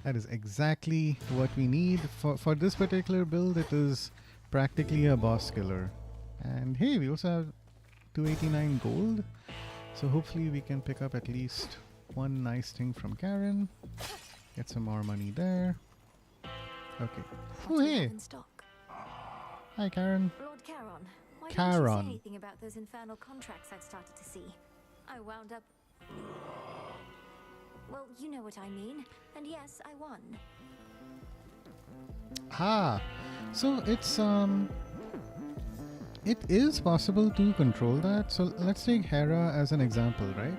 That is exactly what we need. For this particular build, it is practically a boss killer. And hey, we also have 289 gold. So hopefully we can pick up at least one nice thing from Karen. Get some more money there. Okay. Oh, What do you have hey. in stock? Hi, Karen. Lord Charon, why didn't you Charon. say anything about those infernal contracts I'd started to see? I wound up... Well, you know what I mean. And yes, I won. Ah, so it is possible to control that. So let's take Hera as an example, right?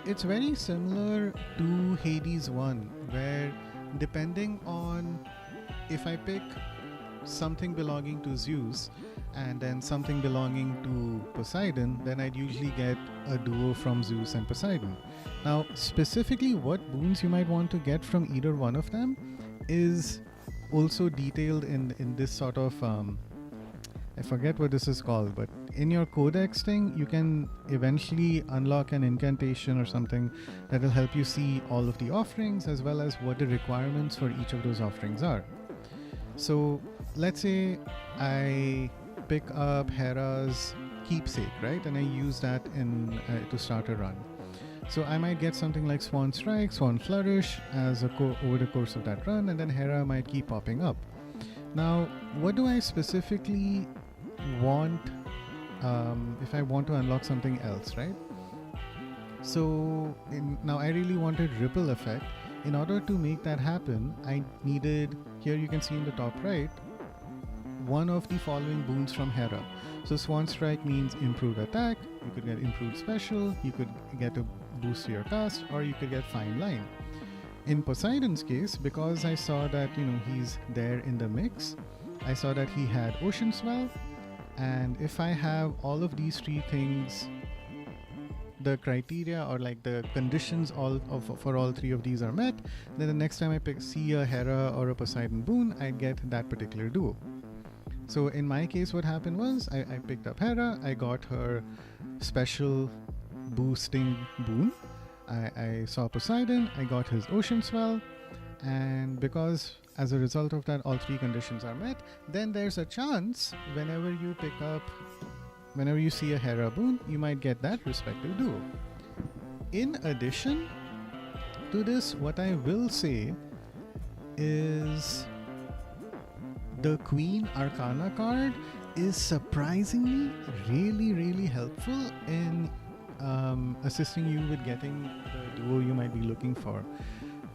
It's very similar to Hades 1, where depending on if I pick something belonging to Zeus and then something belonging to Poseidon, then I'd usually get a duo from Zeus and Poseidon. Now, specifically what boons you might want to get from either one of them is also detailed in this sort of I forget what this is called, but in your codex thing you can eventually unlock an incantation or something that will help you see all of the offerings as well as what the requirements for each of those offerings are. So let's say I pick up Hera's keepsake, right, and I use that in to start a run. So I might get something like Swan Strike, Swan Flourish as over the course of that run, and then Hera might keep popping up. Now, what do I specifically want if I want to unlock something else, right? So now I really wanted Ripple Effect. In order to make that happen, I needed, here you can see in the top right, one of the following boons from Hera. So Swan Strike means improved attack, you could get improved special, you could get a boost to your cast, or you could get Fine Line. In Poseidon's case, because I saw that, you know, he's there in the mix, I saw that he had Ocean Swell, and if I have all of these three things, the criteria or like the conditions for all three of these are met, then the next time I see a Hera or a Poseidon boon, I get that particular duo. So in my case, what happened was I picked up Hera, I got her special boosting boon. I saw Poseidon, I got his Ocean Swell, and because as a result of that all three conditions are met, then there's a chance whenever you see a Hera boon, you might get that respective duo. In addition to this, what I will say is the Queen Arcana card is surprisingly really helpful in assisting you with getting the duo you might be looking for.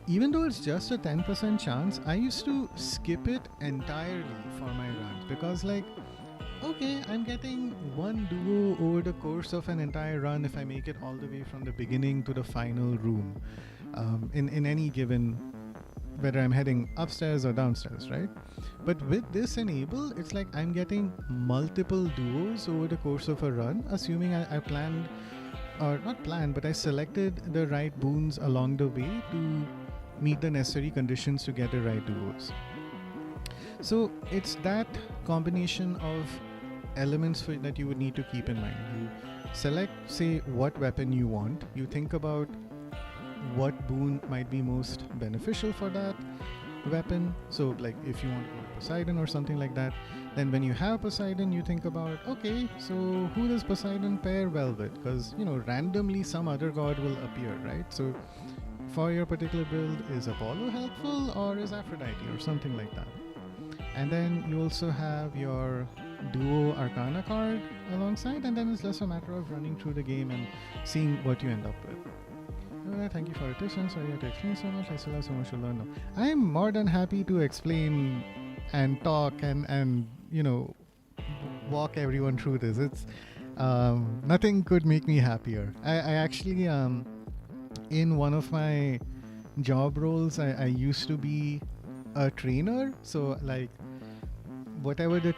Even though it's just a 10% chance, I used to skip it entirely for my runs because, like, okay, I'm getting one duo over the course of an entire run if I make it all the way from the beginning to the final room in any given, whether I'm heading upstairs or downstairs, right? But with this enabled, it's like I'm getting multiple duos over the course of a run, assuming I planned, or not planned, but I selected the right boons along the way to meet the necessary conditions to get the right duos. So it's that combination of elements that you would need to keep in mind. You select, say, what weapon you want. You think about what boon might be most beneficial for that weapon. So like if you want to go to Poseidon or something like that, then when you have Poseidon, you think about, okay, so who does Poseidon pair well with? Because, you know, randomly some other god will appear, right? So for your particular build, is Apollo helpful or is Aphrodite or something like that? And then you also have your duo Arcana card alongside, and then it's just a matter of running through the game and seeing what you end up with. Thank you for your attention. Sorry I had to explain so much. I still have so much to learn now. I'm more than happy to explain and talk and you know, walk everyone through this. It's nothing could make me happier. I actually in one of my job roles, I used to be a trainer. So like whatever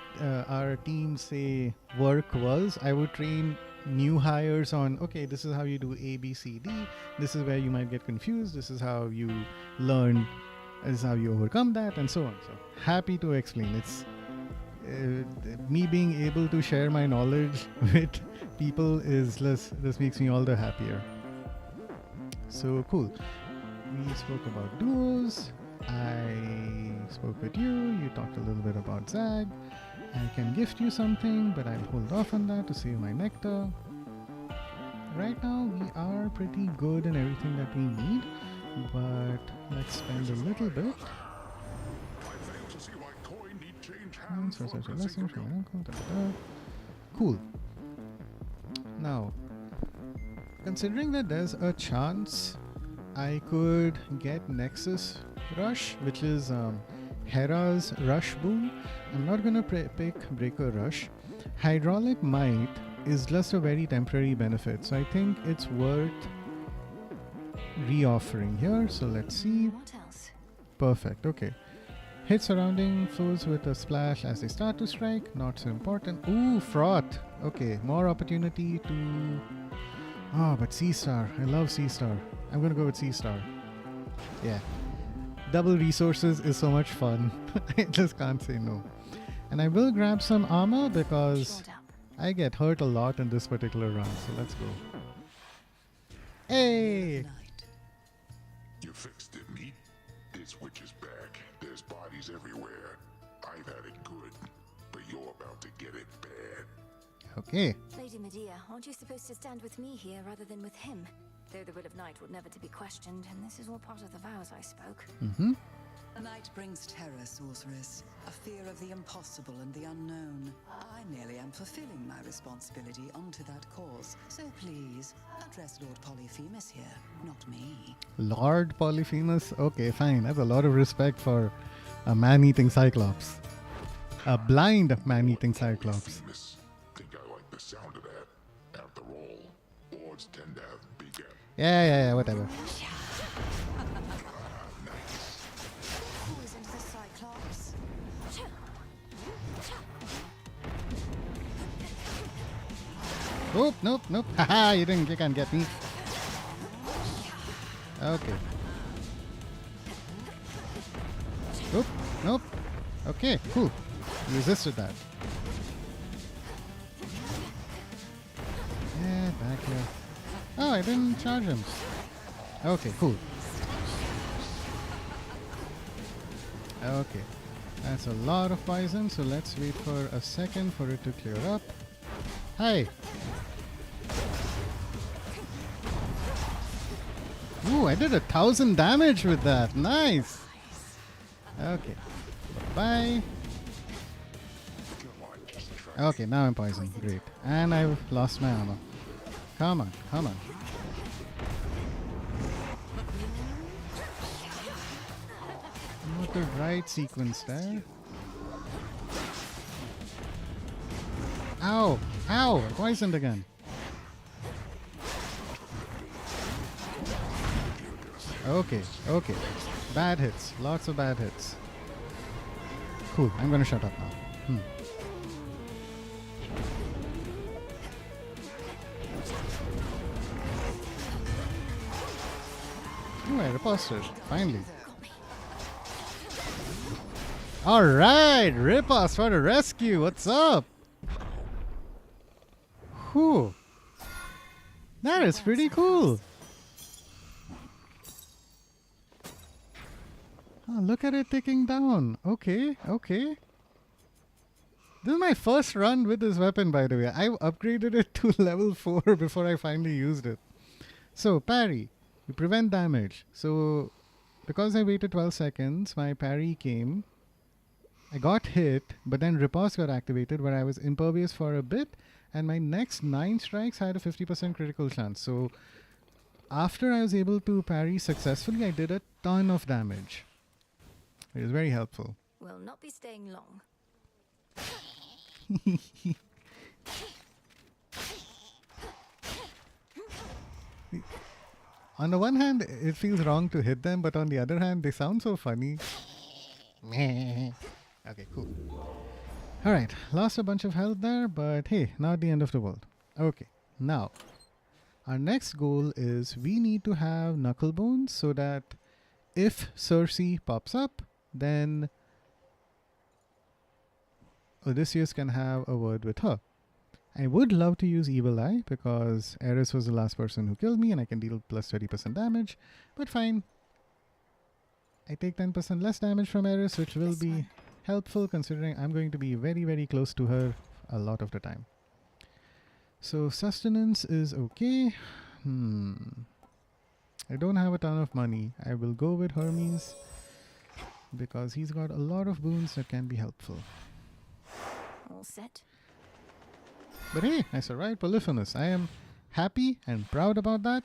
our team say work was, I would train new hires on, okay, this is how you do A, B, C, D. This is where you might get confused. This is how you learn. This is how you overcome that, and so on. So happy to explain. It's me being able to share my knowledge with people is this makes me all the happier. So cool. We spoke about duos. I spoke with you. You talked a little bit about Zag. I can gift you something, but I'll hold off on that to save my nectar. Right now, we are pretty good in everything that we need, but let's spend a little bit. Cool. Now, considering that there's a chance I could get Nexus Rush, which is Hera's Rush boon, I'm not gonna pick Breaker Rush. Hydraulic Might is just a very temporary benefit, so I think it's worth reoffering here. So let's see. What else? Perfect. Okay. Hit surrounding foes with a splash as they start to strike. Not so important. Ooh, Froth. Okay, more opportunity to... Oh, but C-Star. I love C-Star. I'm gonna go with C-Star. Yeah. Double resources is so much fun. I just can't say no. And I will grab some armor because I get hurt a lot in this particular run. So let's go. Hey! You fixed it, meat? This witch is back. There's bodies everywhere. I've had it good, but you're about to get it bad. Okay. Lady Medea, aren't you supposed to stand with me here rather than with him? Though the will of Night would never to be questioned, and this is all part of the vows I spoke. Mm-hmm. The night brings terror, sorceress. A fear of the impossible and the unknown. I merely am fulfilling my responsibility unto that cause. So please, address Lord Polyphemus here, not me. Lord Polyphemus? Okay, fine. That's a lot of respect for a man-eating Cyclops. A blind man-eating Cyclops. Think I like the sound of that. After all, lords tend to have big... Yeah, whatever. Poison to the Cyclops. Oh, nope. Haha, you can't get me. Okay. Nope. Okay, cool. Resisted that. Yeah, back here. Oh, I didn't charge him. Okay, cool. Okay. That's a lot of poison, so let's wait for a second for it to clear up. Hi! Ooh, I did 1,000 damage with that. Nice! Okay. Bye. Okay, now I'm poisoned. Great. And I've lost my armor. Come on. Not the right sequence there. Ow! Poisoned again. Okay. Bad hits. Lots of bad hits. Cool. I'm gonna shut up now. Oh, I riposted. Finally. Alright, Ripas for the rescue. What's up? Whew. That is pretty cool. Oh, look at it ticking down. Okay, okay. This is my first run with this weapon, by the way. I upgraded it to level 4 before I finally used it. So, parry. You prevent damage. So, because I waited 12 seconds, my parry came. I got hit, but then riposte got activated where I was impervious for a bit, and my next 9 strikes had a 50% critical chance. So, after I was able to parry successfully, I did a ton of damage. It was very helpful. Will not be staying long. On the one hand, it feels wrong to hit them, but on the other hand, they sound so funny. Okay, cool. Alright, lost a bunch of health there, but hey, not the end of the world. Okay, now, our next goal is we need to have Knucklebones so that if Cersei pops up, then Odysseus can have a word with her. I would love to use Evil Eye because Ares was the last person who killed me and I can deal plus 30% damage, but fine. I take 10% less damage from Ares, which will be helpful considering I'm going to be very, very close to her a lot of the time. So sustenance is okay. I don't have a ton of money. I will go with Hermes because he's got a lot of boons that can be helpful. All set. But hey, I survived Polyphemus. I am happy and proud about that.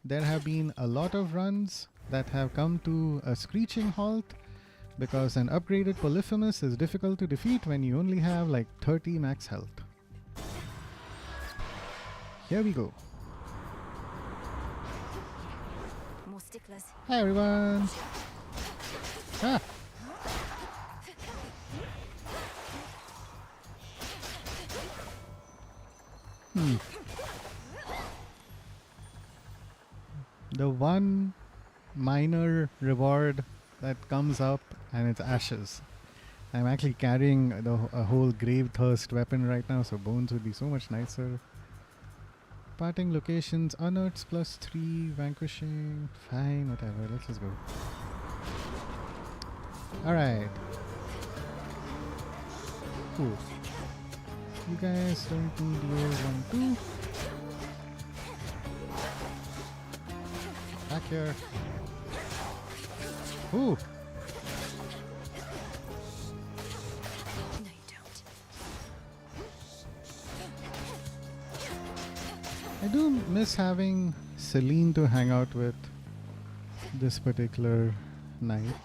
There have been a lot of runs that have come to a screeching halt because an upgraded Polyphemus is difficult to defeat when you only have like 30 max health. Here we go. More sticklers. Hi everyone. Ah. The one minor reward that comes up and it's ashes. I'm actually carrying a whole grave thirst weapon right now, so bones would be so much nicer. Parting locations, unearths plus 3, vanquishing, fine, whatever, let's just go. Alright. Cool. You guys don't need your 1, 2. Back here. Ooh. No, you don't. I do miss having Celine to hang out with this particular night.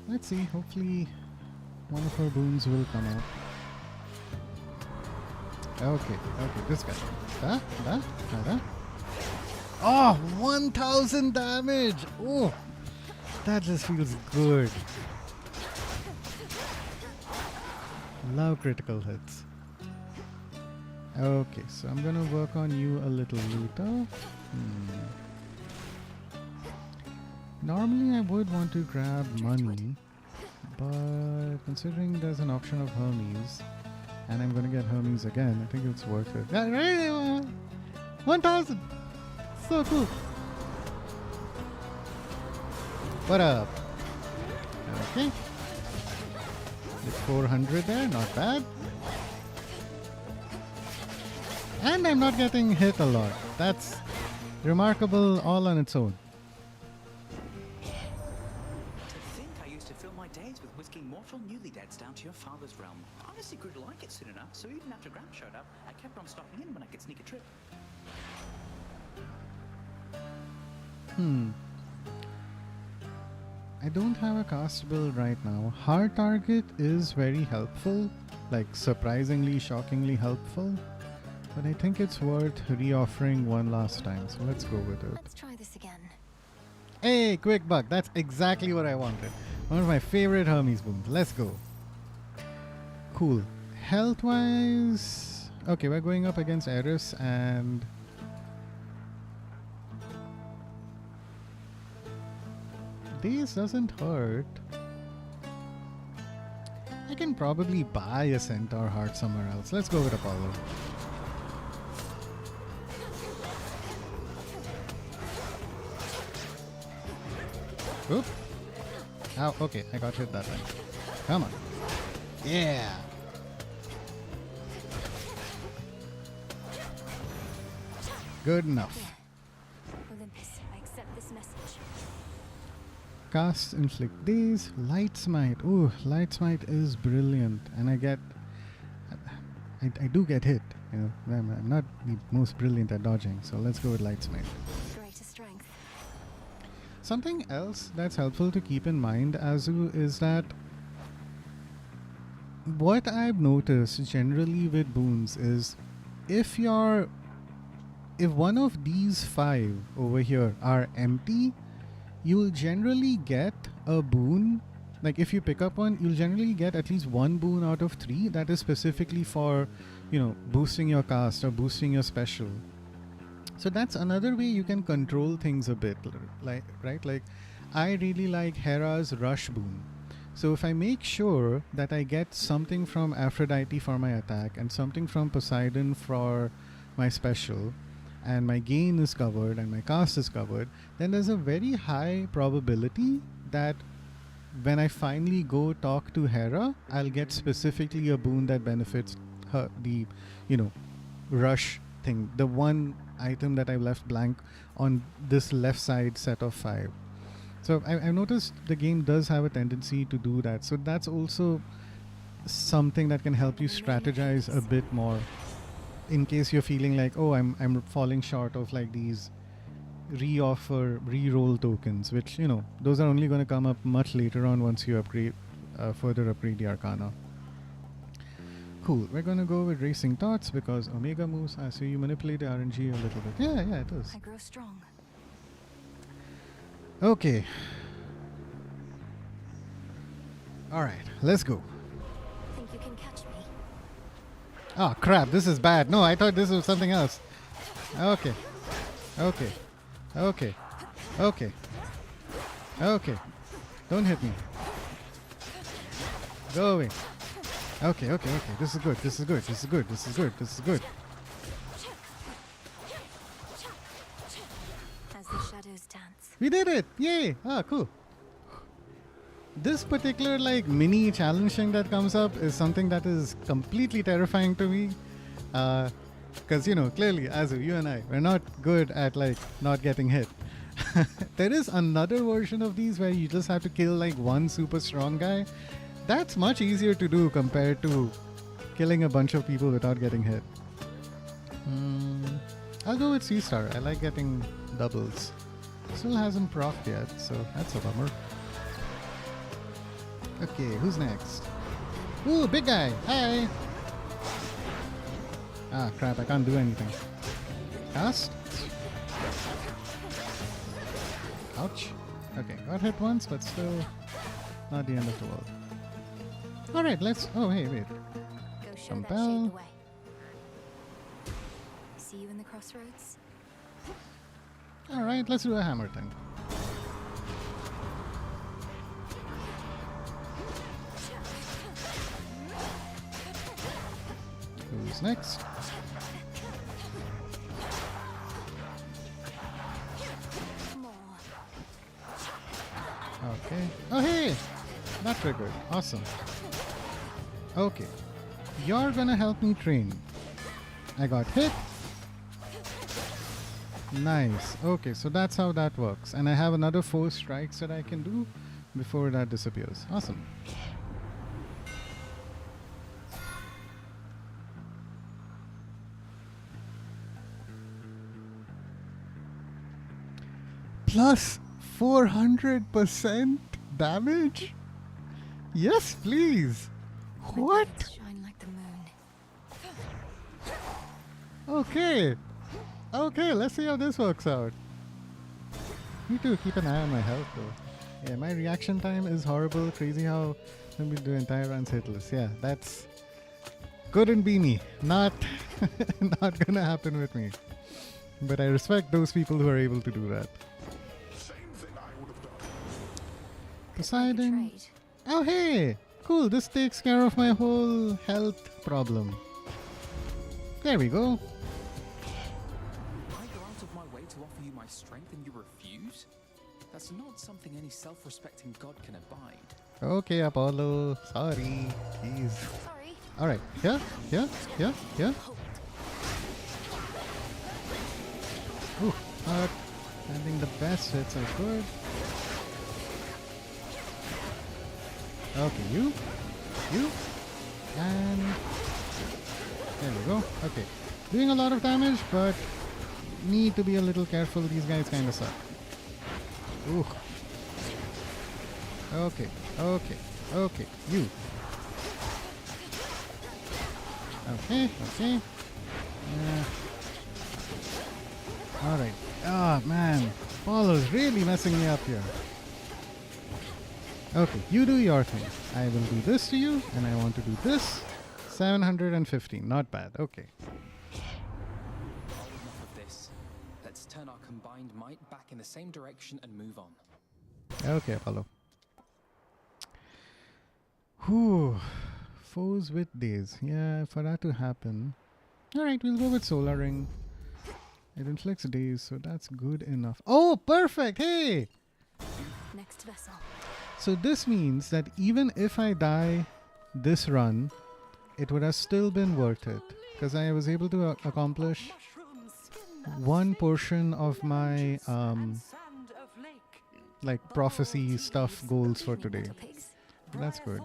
Let's see, hopefully one of her boons will come out. Okay, this guy. Da. Oh, 1000 damage! Oh, that just feels good. Love critical hits. Okay, so I'm gonna work on you a little later. Normally I would want to grab money, but considering there's an option of Hermes, and I'm gonna get Hermes again, I think it's worth it. Yeah, right, 1000! So cool! What up? Okay. It's 400 there, not bad. And I'm not getting hit a lot. That's remarkable all on its own. To think I used to fill my days with whisking mortal newly-deads down to your father's realm. Honestly grew to like it soon enough, so even after Graham showed up, I kept on stopping in when I could sneak a trip. I don't have a cast build right now. Hard target is very helpful, like surprisingly, shockingly helpful. But I think it's worth re-offering one last time, so let's go with it. Let's try this again. Hey, quick buck, that's exactly what I wanted. One of my favorite Hermes boons. Let's go. Cool. Health-wise... Okay, we're going up against Eris and... Daze doesn't hurt. can probably buy a centaur heart somewhere else. Let's go with Apollo. Oop. Ow, okay, I got hit that time. Come on. Yeah. Good enough. Olympus, I accept this message. Cast inflict daze, light smite. Ooh, light smite is brilliant, and I do get hit. You know, I'm not the most brilliant at dodging, so let's go with light smite. Greater strength. Something else that's helpful to keep in mind, Azu, is that what I've noticed generally with boons is if one of these 5 over here are empty, you'll generally get a boon. Like if you pick up one, you'll generally get at least 1 boon out of 3 that is specifically for, you know, boosting your cast or boosting your special. So that's another way you can control things a bit, like, right? Like I really like Hera's rush boon. So if I make sure that I get something from Aphrodite for my attack and something from Poseidon for my special, and my gain is covered and my cast is covered, then there's a very high probability that when I finally go talk to Hera, I'll get specifically a boon that benefits her, the, you know, rush thing, the one item that I left blank on this left side set of 5. So I've noticed the game does have a tendency to do that. So that's also something that can help you strategize a bit more in case you're feeling like, oh, I'm falling short of like these re-roll tokens, which, you know, those are only going to come up much later on once you upgrade, further upgrade the Arcana. Cool. We're going to go with Racing Thoughts because Omega moves. I see you manipulate the RNG a little bit. Yeah, it does. I grow strong. Okay. Alright, let's go. Think you can catch me? Oh crap, this is bad. No, I thought this was something else. Okay. Okay. Okay. Okay. Okay. Don't hit me. Go away. Okay, okay, okay. This is good. This is good. This is good. This is good. This is good. As the shadows dance. We did it! Yay! Ah, cool. This particular like mini challenge thing that comes up is something that is completely terrifying to me. Because, you know, clearly, Azu, you and I, we're not good at like not getting hit. There is another version of these where you just have to kill like one super strong guy. That's much easier to do compared to killing a bunch of people without getting hit. I'll go with C-Star. I like getting doubles. Still hasn't procced yet, so that's a bummer. Okay, who's next? Ooh, big guy! Hi! Ah, crap, I can't do anything. Cast? Ouch. Okay, got hit once, but still not the end of the world. Alright, let's... Oh, hey, wait. Go show Compel. that shade the way. See you in the crossroads? Alright, let's do a hammer thing. Who's next? Okay. Oh, hey! That triggered. Awesome. Okay. You're gonna help me train. I got hit. Nice. Okay, so that's how that works. And I have another 4 strikes that I can do before that disappears. Awesome. Plus 400% damage? Yes, please. What? Shine like the moon. Okay. Okay, let's see how this works out. Me too, keep an eye on my health though. Yeah, my reaction time is horrible. Crazy how let me do entire runs hitless. Yeah, that's couldn't be me. Not not gonna happen with me. But I respect those people who are able to do that. Same thing I would have done. Poseidon. Trade. Oh hey! Cool, this takes care of my whole health problem. There we go. I go out of my way to offer you my strength and you refuse? That's not something any self-respecting god can abide. Okay, Apollo. Sorry. Jeez. Sorry. Alright. Yeah. Ooh, not landing the best hits I could. Okay, you, and there we go. Okay, doing a lot of damage, but need to be a little careful. These guys kind of suck. Ooh. Okay, you. Okay. Alright. Ah, man. Apollo's really messing me up here. Okay, you do your thing. I will do this to you, and I want to do this. 715, not bad. Okay. Enough of this. Let's turn our combined might back in the same direction and move on. Okay, Apollo. Whew. Foes with days. Yeah, for that to happen. Alright, we'll go with Solar Ring. It inflicts days, so that's good enough. Oh, perfect! Hey! Next vessel. So this means that even if I die this run, it would have still been worth it. Because I was able to accomplish one portion of my like prophecy stuff goals for today. That's good.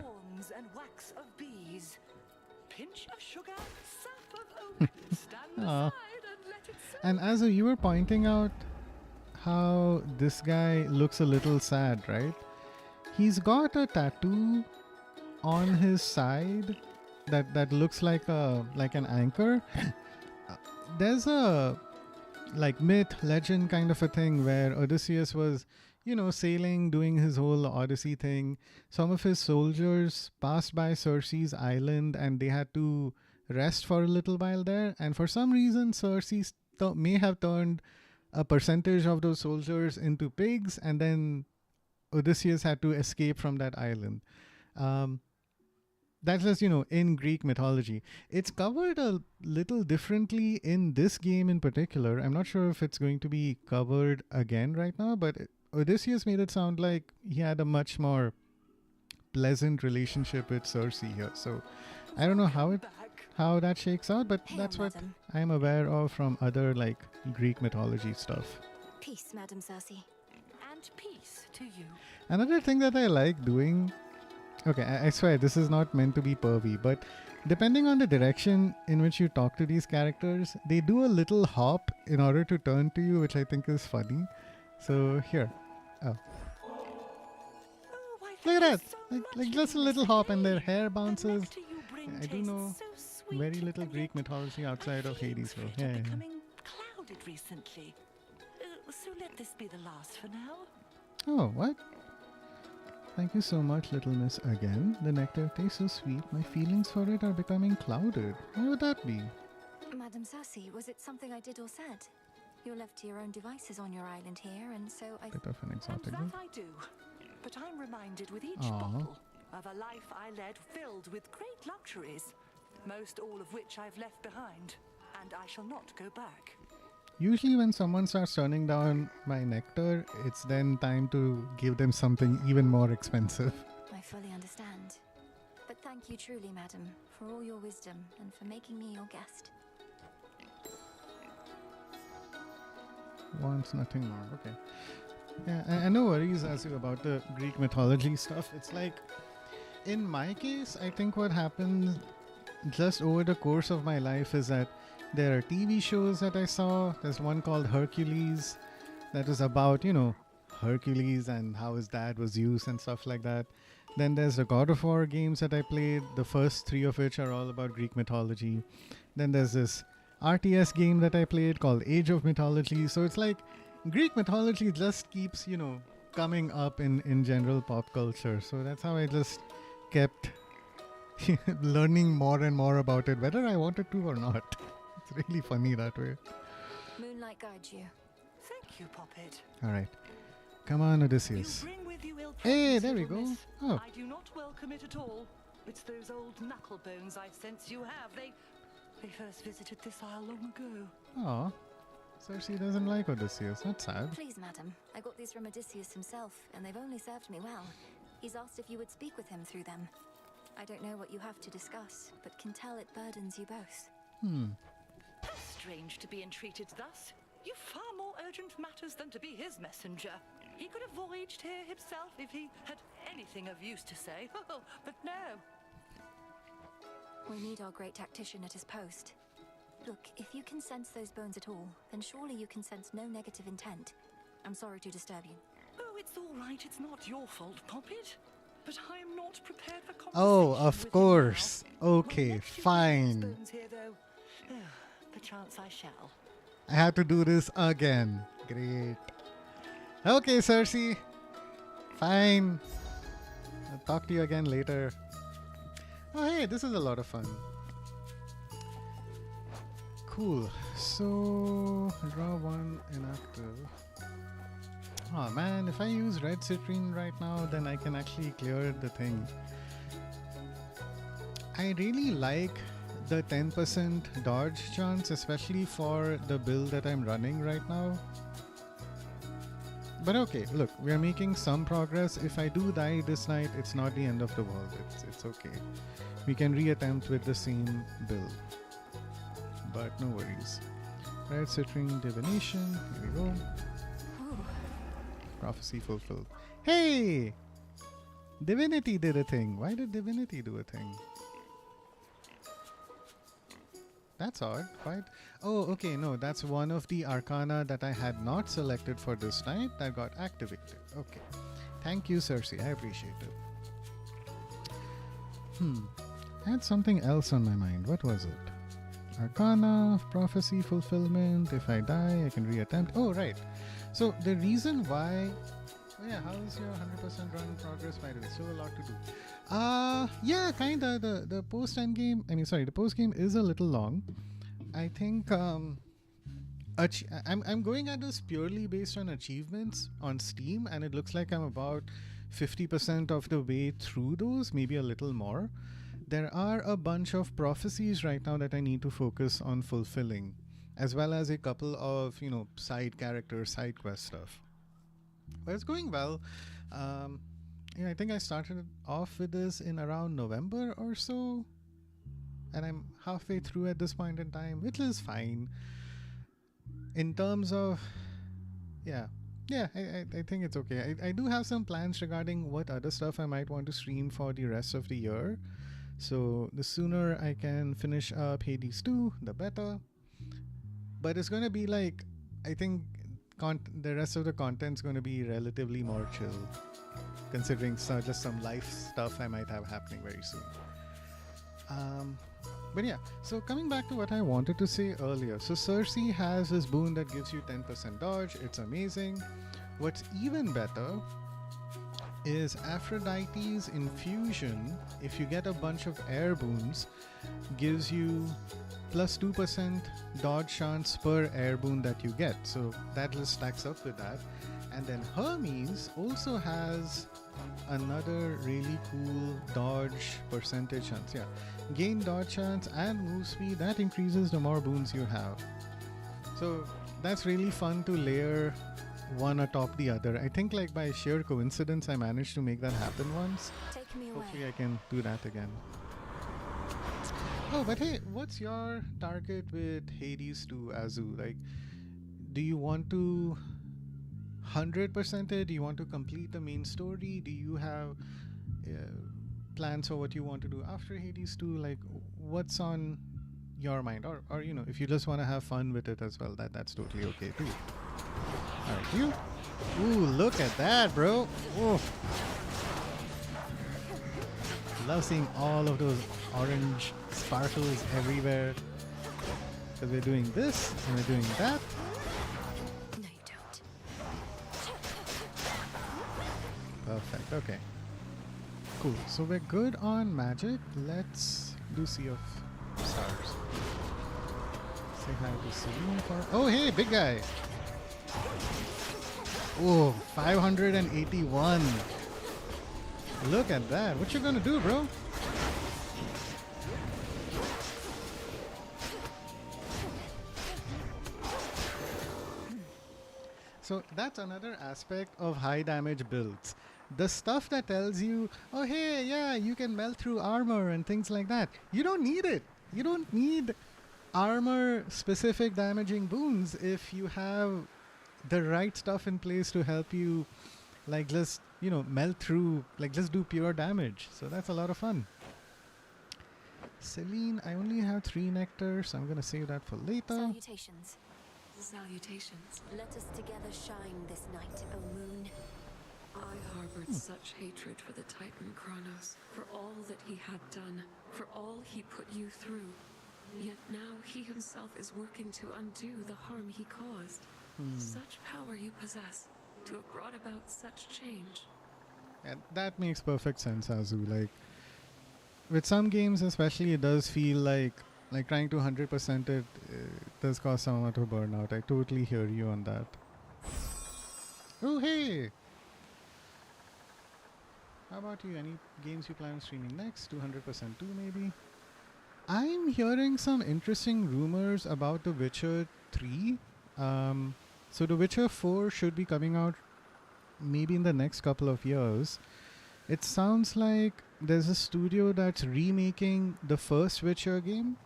Aw. And as you were pointing out how this guy looks a little sad, right? He's got a tattoo on his side that looks like an anchor. There's a like myth, legend kind of a thing where Odysseus was, sailing, doing his whole Odyssey thing. Some of his soldiers passed by Circe's island and they had to rest for a little while there. And for some reason, Circe may have turned a percentage of those soldiers into pigs, and then Odysseus had to escape from that island. That's just, in Greek mythology. It's covered a little differently in this game in particular. I'm not sure if it's going to be covered again right now, but Odysseus made it sound like he had a much more pleasant relationship with Circe here. So I don't know how that shakes out, but that's what I'm aware of from other like Greek mythology stuff. Peace, Madam Circe. And peace to you. Another thing that I like doing, okay, I swear this is not meant to be pervy, but depending on the direction in which you talk to these characters, they do a little hop in order to turn to you, which I think is funny. So here, look at that, like just a little hop and their hair bounces. I do know very little Greek mythology outside of Hades, so yeah. Becoming clouded recently. So let this be the last for now. Oh, what? Thank you so much, little miss, again. The nectar tastes so sweet. My feelings for it are becoming clouded. Why would that be? Madam Circe, was it something I did or said? You're left to your own devices on your island here, and so I... Bit of an exotic. And that I do. But I'm reminded with each Aww. bottle of a life I led filled with great luxuries, most all of which I've left behind, and I shall not go back. Usually when someone starts turning down my nectar, it's then time to give them something even more expensive. I fully understand. But thank you truly, madam, for all your wisdom and for making me your guest. Wants nothing more. Okay. Yeah, and no worries as you about the Greek mythology stuff. It's like, in my case, I think what happens just over the course of my life is that there are TV shows that I saw. There's one called Hercules that is about, Hercules and how his dad was Zeus and stuff like that. Then there's the God of War games that I played, the first 3 of which are all about Greek mythology. Then there's this RTS game that I played called Age of Mythology. So it's like Greek mythology just keeps, coming up in general pop culture. So that's how I just kept learning more and more about it, whether I wanted to or not. It's really funny that way. Moonlight guides you. Thank you, Poppet. All right. Come on, Odysseus. You bring with give you ill Hey, presence, there we little go. miss. Oh. I do not welcome it at all. It's those old knuckle bones I sense you have. They first visited this isle long ago. Aw. Cersei doesn't like Odysseus. That's sad. Please, madam. I got these from Odysseus himself, and they've only served me well. He's asked if you would speak with him through them. I don't know what you have to discuss, but can tell it burdens you both. Strange to be entreated thus. You've far more urgent matters than to be his messenger. He could have voyaged here himself if he had anything of use to say. But no. We need our great tactician at his post. Look, if you can sense those bones at all, then surely you can sense no negative intent. I'm sorry to disturb you. Oh, it's all right. It's not your fault, Poppet. But I am not prepared for conversation Oh, with of him course. now. Okay, Well, next you fine. bring these bones here, though. Perchance I shall. I have to do this again. Great. Okay, Cersei. Fine. I'll talk to you again later. Oh, hey, this is a lot of fun. Cool. So, draw one inactive. Oh man, if I use red citrine right now, then I can actually clear the thing. I really like the 10% dodge chance, especially for the build that I'm running right now. But okay, look, we are making some progress. If I do die this night, it's not the end of the world. It's okay. We can reattempt with the same build. But no worries. Red citrine divination. Here we go. Prophecy fulfilled. Hey! Divinity did a thing. Why did Divinity do a thing? That's odd. Quite. Oh, okay. No, that's one of the arcana that I had not selected for this night that got activated. Okay. Thank you, Cersei. I appreciate it. I had something else on my mind. What was it? Arcana, prophecy fulfillment. If I die, I can reattempt. Oh, right. So the reason why... Oh yeah, how is your 100% run progress, by the way? So a lot to do. Yeah, kinda. The post-end game... the post-game is a little long. I think... I'm going at this purely based on achievements on Steam, and it looks like I'm about 50% of the way through those, maybe a little more. There are a bunch of prophecies right now that I need to focus on fulfilling, as well as a couple of, side character, side quest stuff. But it's going well. I think I started off with this in around November or so, and I'm halfway through at this point in time, which is fine. In terms of, I think it's okay. I do have some plans regarding what other stuff I might want to stream for the rest of the year. So the sooner I can finish up Hades 2, the better. But it's going to be like, I think the rest of the content's going to be relatively more chill, considering just some life stuff I might have happening very soon. But yeah, so coming back to what I wanted to say earlier. So Cersei has this boon that gives you 10% dodge. It's amazing. What's even better is Aphrodite's infusion, if you get a bunch of air boons, gives you plus 2% dodge chance per air boon that you get. So that just stacks up with that. And then Hermes also has another really cool dodge percentage chance. Yeah, gain dodge chance and move speed. That increases the more boons you have. So that's really fun to layer one atop the other. I think like by sheer coincidence I managed to make that happen once. Take me away. Hopefully I can do that again. Oh, but hey, what's your target with Hades 2, Azu? Like, do you want to 100% it? Do you want to complete the main story? Do you have plans for what you want to do after Hades 2? Like, what's on your mind? Or if you just want to have fun with it as well, that's totally okay too. Alright, you. Ooh, look at that, bro. Ooh. Love seeing all of those orange sparkles everywhere. Because we're doing this and we're doing that. No, you don't. Perfect. Okay. Cool. So we're good on magic. Let's do Sea of Stars. Say hi to Celine for. Oh, hey, big guy. Oh, 581. Look at that. What you gonna do, bro? So that's another aspect of high damage builds. The stuff that tells you, oh hey, yeah, you can melt through armor and things like that. You don't need it. You don't need armor specific damaging boons if you have the right stuff in place to help you, like, just, you know, melt through, like, just do pure damage. So that's a lot of fun. Celine, I only have 3 nectar, so I'm gonna save that for later. Salutations. Salutations. Let us together shine this night, O moon. I harbored such hatred for the Titan Kronos, for all that he had done, for all he put you through. Yet now he himself is working to undo the harm he caused. Such power you possess, to have brought about such change. And that makes perfect sense, Azu. Like, with some games especially, it does feel like trying to 100% it does cause some amount of burnout. I totally hear you on that. Oh, hey! How about you? Any games you plan on streaming next? 200% too, maybe? I'm hearing some interesting rumors about The Witcher 3. So The Witcher 4 should be coming out maybe in the next couple of years. It sounds like there's a studio that's remaking the first Witcher game.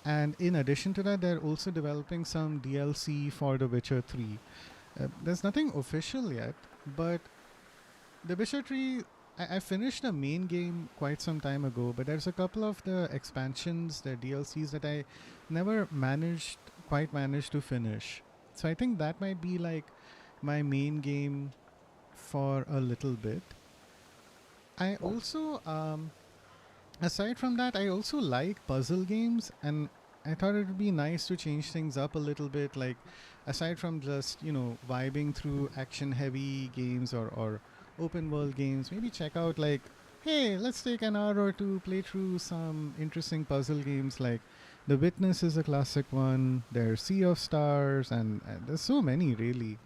And in addition to that, they're also developing some DLC for The Witcher 3. There's nothing official yet, but The Witcher 3, I finished the main game quite some time ago, but there's a couple of the expansions, the DLCs that I never quite managed to finish. So I think that might be like my main game for a little bit. I also, aside from that, I also like puzzle games, and I thought it would be nice to change things up a little bit, like aside from just, you know, vibing through action heavy games or open world games, maybe check out like, hey, let's take an hour or two, play through some interesting puzzle games. Like The Witness is a classic one, there's Sea of Stars, and there's so many really.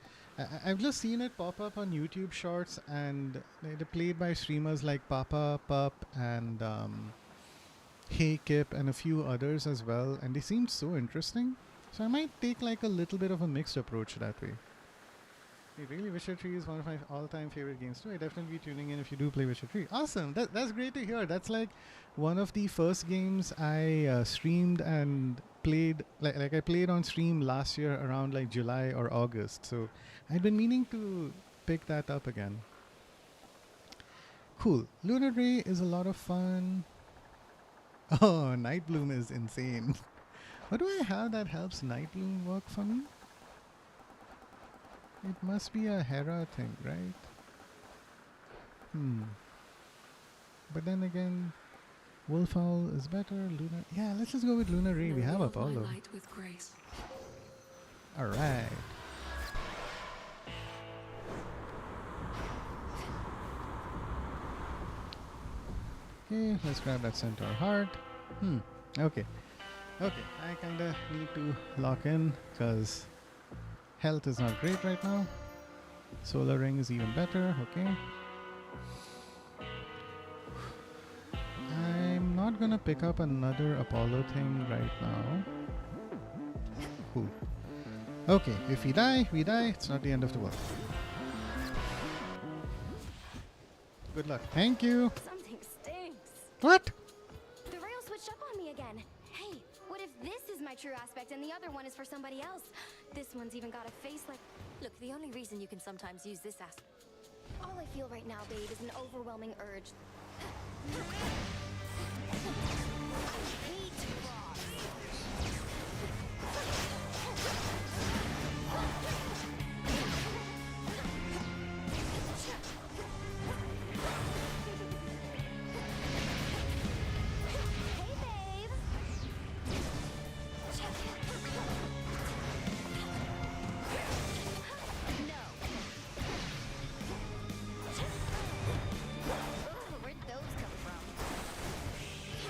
I've just seen it pop up on YouTube Shorts, and they're played by streamers like Papa Pup and Hey Kip and a few others as well, and they seem so interesting. So I might take like a little bit of a mixed approach that way. Really, Witcher 3 is one of my all-time favorite games too. I definitely be tuning in if you do play Witcher 3. Awesome! That's great to hear. That's like one of the first games I streamed and played. Like I played on stream last year around like July or August. So I'd been meaning to pick that up again. Cool. Lunar Ray is a lot of fun. Oh, Night Bloom is insane. What do I have that helps Night Bloom work for me? It must be a Hera thing, right? But then again, Wolfowl is better. Lunar. Yeah, let's just go with Lunar Ray. We have Apollo. Light with grace. All right. Okay, let's grab that centaur heart. Okay. Okay, I kinda need to lock in because health is not great right now. Solar ring is even better. Okay. I'm not gonna pick up another Apollo thing right now. Cool. Okay, if we die, we die. It's not the end of the world. Good luck. Thank you. Something stinks. What? The rail switched up on me again. Hey, what if this is my true aspect and the other one is for somebody else? This one's even got a face like... Look, the only reason you can sometimes use this aspect... All I feel right now, babe, is an overwhelming urge. I hate frogs.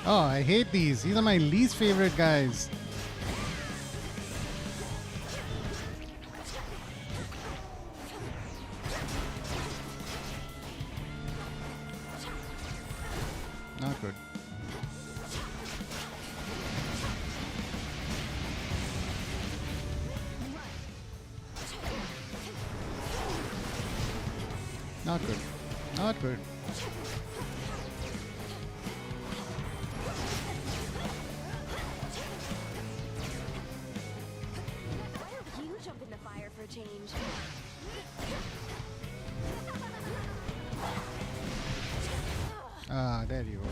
Oh, I hate these. These are my least favorite guys. Not good. Not good. Why don't you jump in the fire for a change? Ah, there you go.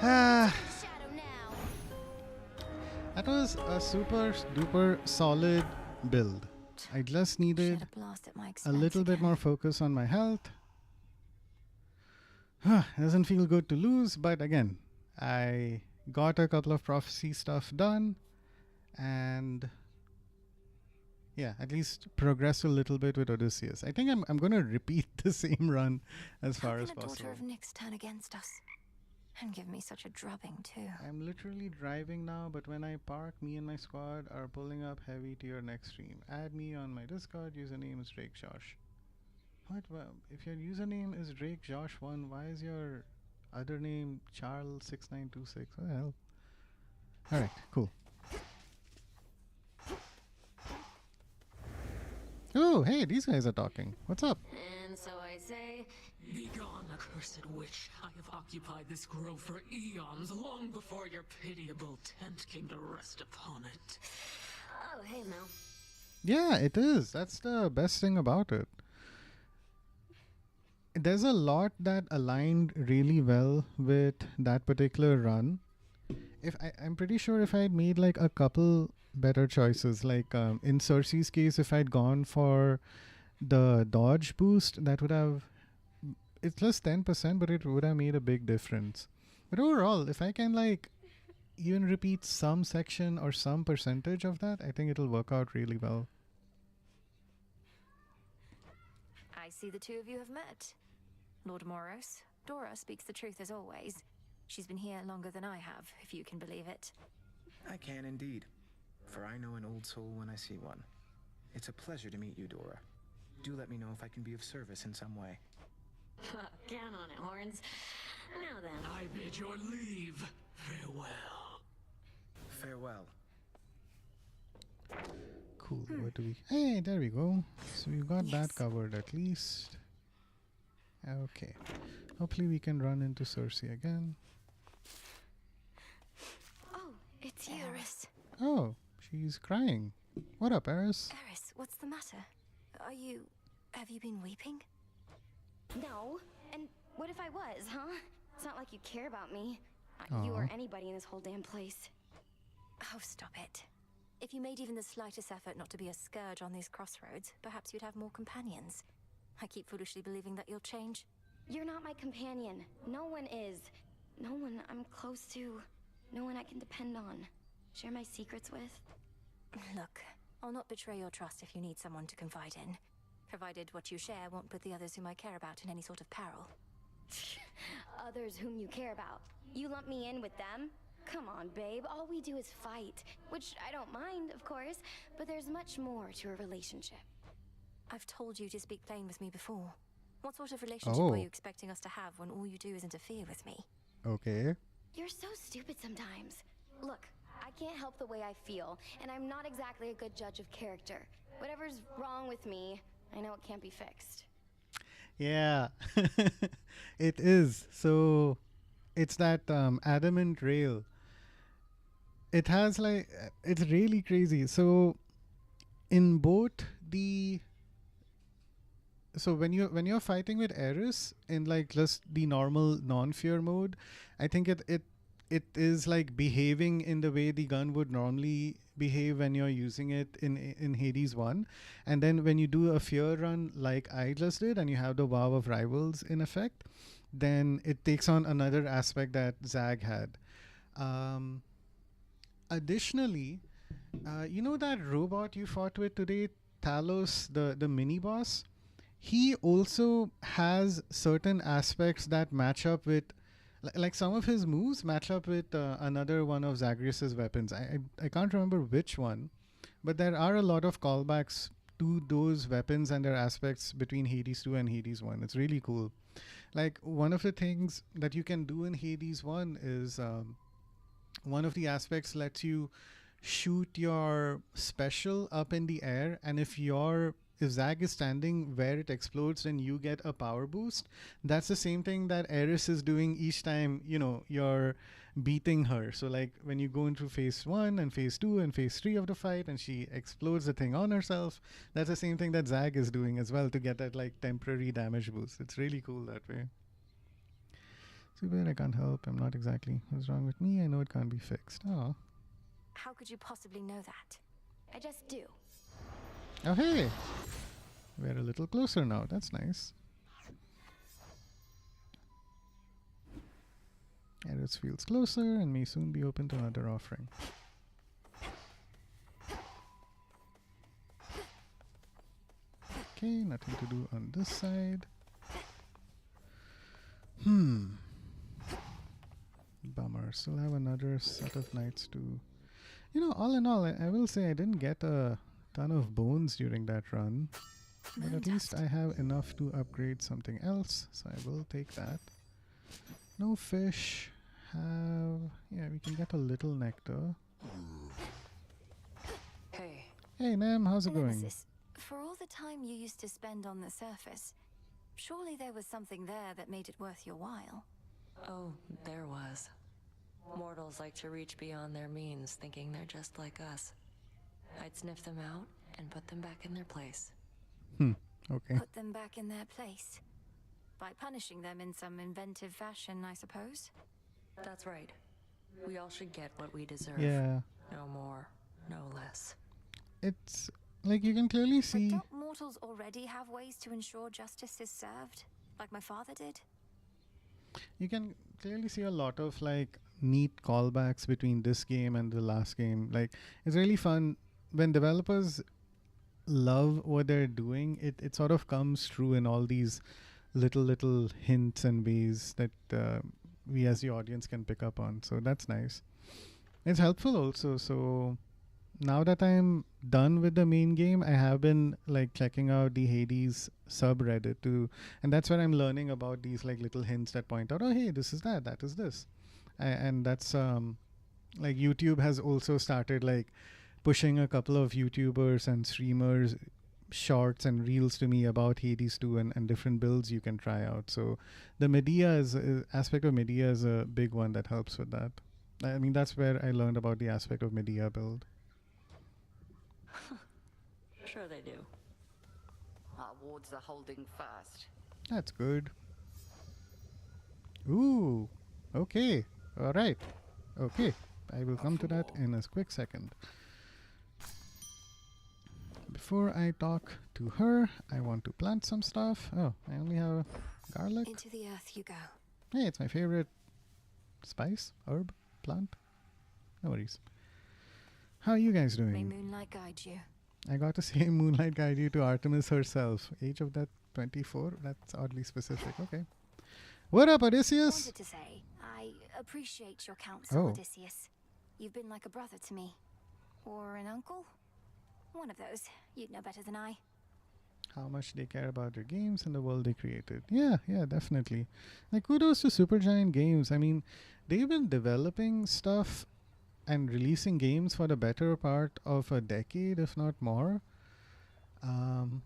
Ah, Shadow now. that was a super duper solid build. I just needed Shed a blast at my a expense little bit again. more focus on my health. Doesn't feel good to lose, but again, I got a couple of prophecy stuff done, and yeah, at least progress a little bit with Odysseus. I think I'm gonna repeat the same run as How far can as a daughter possible. of Nyx turn against us? And give me such a drubbing, too. I'm literally driving now, but when I park, me and my squad are pulling up heavy to your next stream. Add me on my Discord. Username is Drake Josh. What? Well, if your username is Drake Josh 1, why is your other name Charles 6926? What the hell? Alright, cool. Oh, hey, these guys are talking. What's up? And so I say, begone, accursed witch. I have occupied this grove for eons, long before your pitiable tent came to rest upon it. Oh, hey, Mel. Yeah, it is. That's the best thing about it. There's a lot that aligned really well with that particular run. I'm pretty sure if I had made like a couple better choices, like in Cersei's case, if I'd gone for the dodge boost, that would have, it's just 10%, but it would have made a big difference. But overall, if I can like even repeat some section or some percentage of that, I think it'll work out really well. I see the two of you have met. Lord Moros, Dora speaks the truth as always. She's been here longer than I have, if you can believe it. I can indeed, for I know an old soul when I see one. It's a pleasure to meet you, Dora. Do let me know if I can be of service in some way. Count on it, Horns. Now then, I bid your leave. Farewell. Farewell. Cool. What do we? Hey, there we go. So we've got that covered at least. Okay. Hopefully we can run into Cersei again. Oh, it's you. Eris. Oh, she's crying. What up, Eris? Eris, what's the matter? Have you been weeping? No. And what if I was, huh? It's not like you care about me. Not you or anybody in this whole damn place. Oh, stop it. If you made even the slightest effort not to be a scourge on these crossroads, perhaps you'd have more companions. I keep foolishly believing that you'll change. You're not my companion. No one is. No one I'm close to. No one I can depend on. Share my secrets with. Look, I'll not betray your trust if you need someone to confide in, provided what you share won't put the others whom I care about in any sort of peril. Others whom you care about. You lump me in with them? Come on, babe. All we do is fight. Which I don't mind, of course, but there's much more to a relationship. I've told you to speak plain with me before. What sort of relationship are you expecting us to have when all you do is interfere with me? Okay. You're so stupid sometimes. Look, I can't help the way I feel, and I'm not exactly a good judge of character. Whatever's wrong with me, I know it can't be fixed. Yeah, it is. So it's that adamant rail. It has like, it's really crazy. So in both the, so when you're fighting with Eris in like just the normal non-fear mode, I think it is like behaving in the way the gun would normally behave when you're using it in Hades 1. And then when you do a fear run like I just did and you have the Vow of Rivals in effect, then it takes on another aspect that Zag had. Additionally, you know that robot you fought with today, Talos, the mini boss? He also has certain aspects that match up with, like some of his moves match up with another one of Zagreus's weapons. I can't remember which one, but there are a lot of callbacks to those weapons and their aspects between Hades 2 and Hades 1. It's really cool. Like one of the things that you can do in Hades 1 is one of the aspects lets you shoot your special up in the air, and if Zag is standing where it explodes, then you get a power boost. That's the same thing that Eris is doing each time, you're beating her. So like when you go into phase 1 and phase 2 and phase 3 of the fight and she explodes the thing on herself, that's the same thing that Zag is doing as well to get that like temporary damage boost. It's really cool that way. Too bad I can't help. I'm not exactly. What's wrong with me? I know it can't be fixed. Oh. How could you possibly know that? I just do. Oh, hey! We're a little closer now. That's nice. Eris feels closer and may soon be open to another offering. Okay, nothing to do on this side. Bummer. Still have another set of nights to... all in all, I will say I didn't get a ton of bones during that run. But at least I have enough to upgrade something else, so I will take that. No fish. Yeah, we can get a little nectar. Hey Nam, how's it going? Nemesis, for all the time you used to spend on the surface, surely there was something there that made it worth your while. Oh, there was. Mortals like to reach beyond their means, thinking they're just like us. I'd sniff them out and put them back in their place. Okay. Put them back in their place? By punishing them in some inventive fashion, I suppose? That's right. We all should get what we deserve. Yeah. No more, no less. It's like you can clearly see... But don't mortals already have ways to ensure justice is served? Like my father did? You can clearly see a lot of like neat callbacks between this game and the last game. Like, it's really fun when developers love what they're doing. It sort of comes true in all these little hints and ways that we as the audience can pick up on. So that's nice. It's helpful also. So now that I'm done with the main game, I have been like checking out the Hades subreddit too, and that's where I'm learning about these like little hints that point out, oh hey, this is that is this, and that's like YouTube has also started like pushing a couple of YouTubers and streamers shorts and reels to me about Hades 2 and different builds you can try out. So the Medea aspect of Medea is a big one that helps with that. I mean, that's where I learned about the aspect of Medea build. Sure they do. Our wards are holding fast. That's good. Ooh. Okay. All right. Okay. I will come to that in a quick second. Before I talk to her, I want to plant some stuff. Oh, I only have garlic. Into the earth you go. Hey, it's my favorite spice, herb, plant. No worries. How are you guys doing? May moonlight guide you. I got to say moonlight guide you to Artemis herself. Age of that 24? That's oddly specific. Okay. What up, Odysseus? I wanted to say, I appreciate your counsel, Odysseus. You've been like a brother to me. Or an uncle? One of those. You'd know better than I. How much they care about their games and the world they created. Yeah, definitely. Like, kudos to Supergiant Games. I mean, they've been developing stuff and releasing games for the better part of a decade, if not more. I've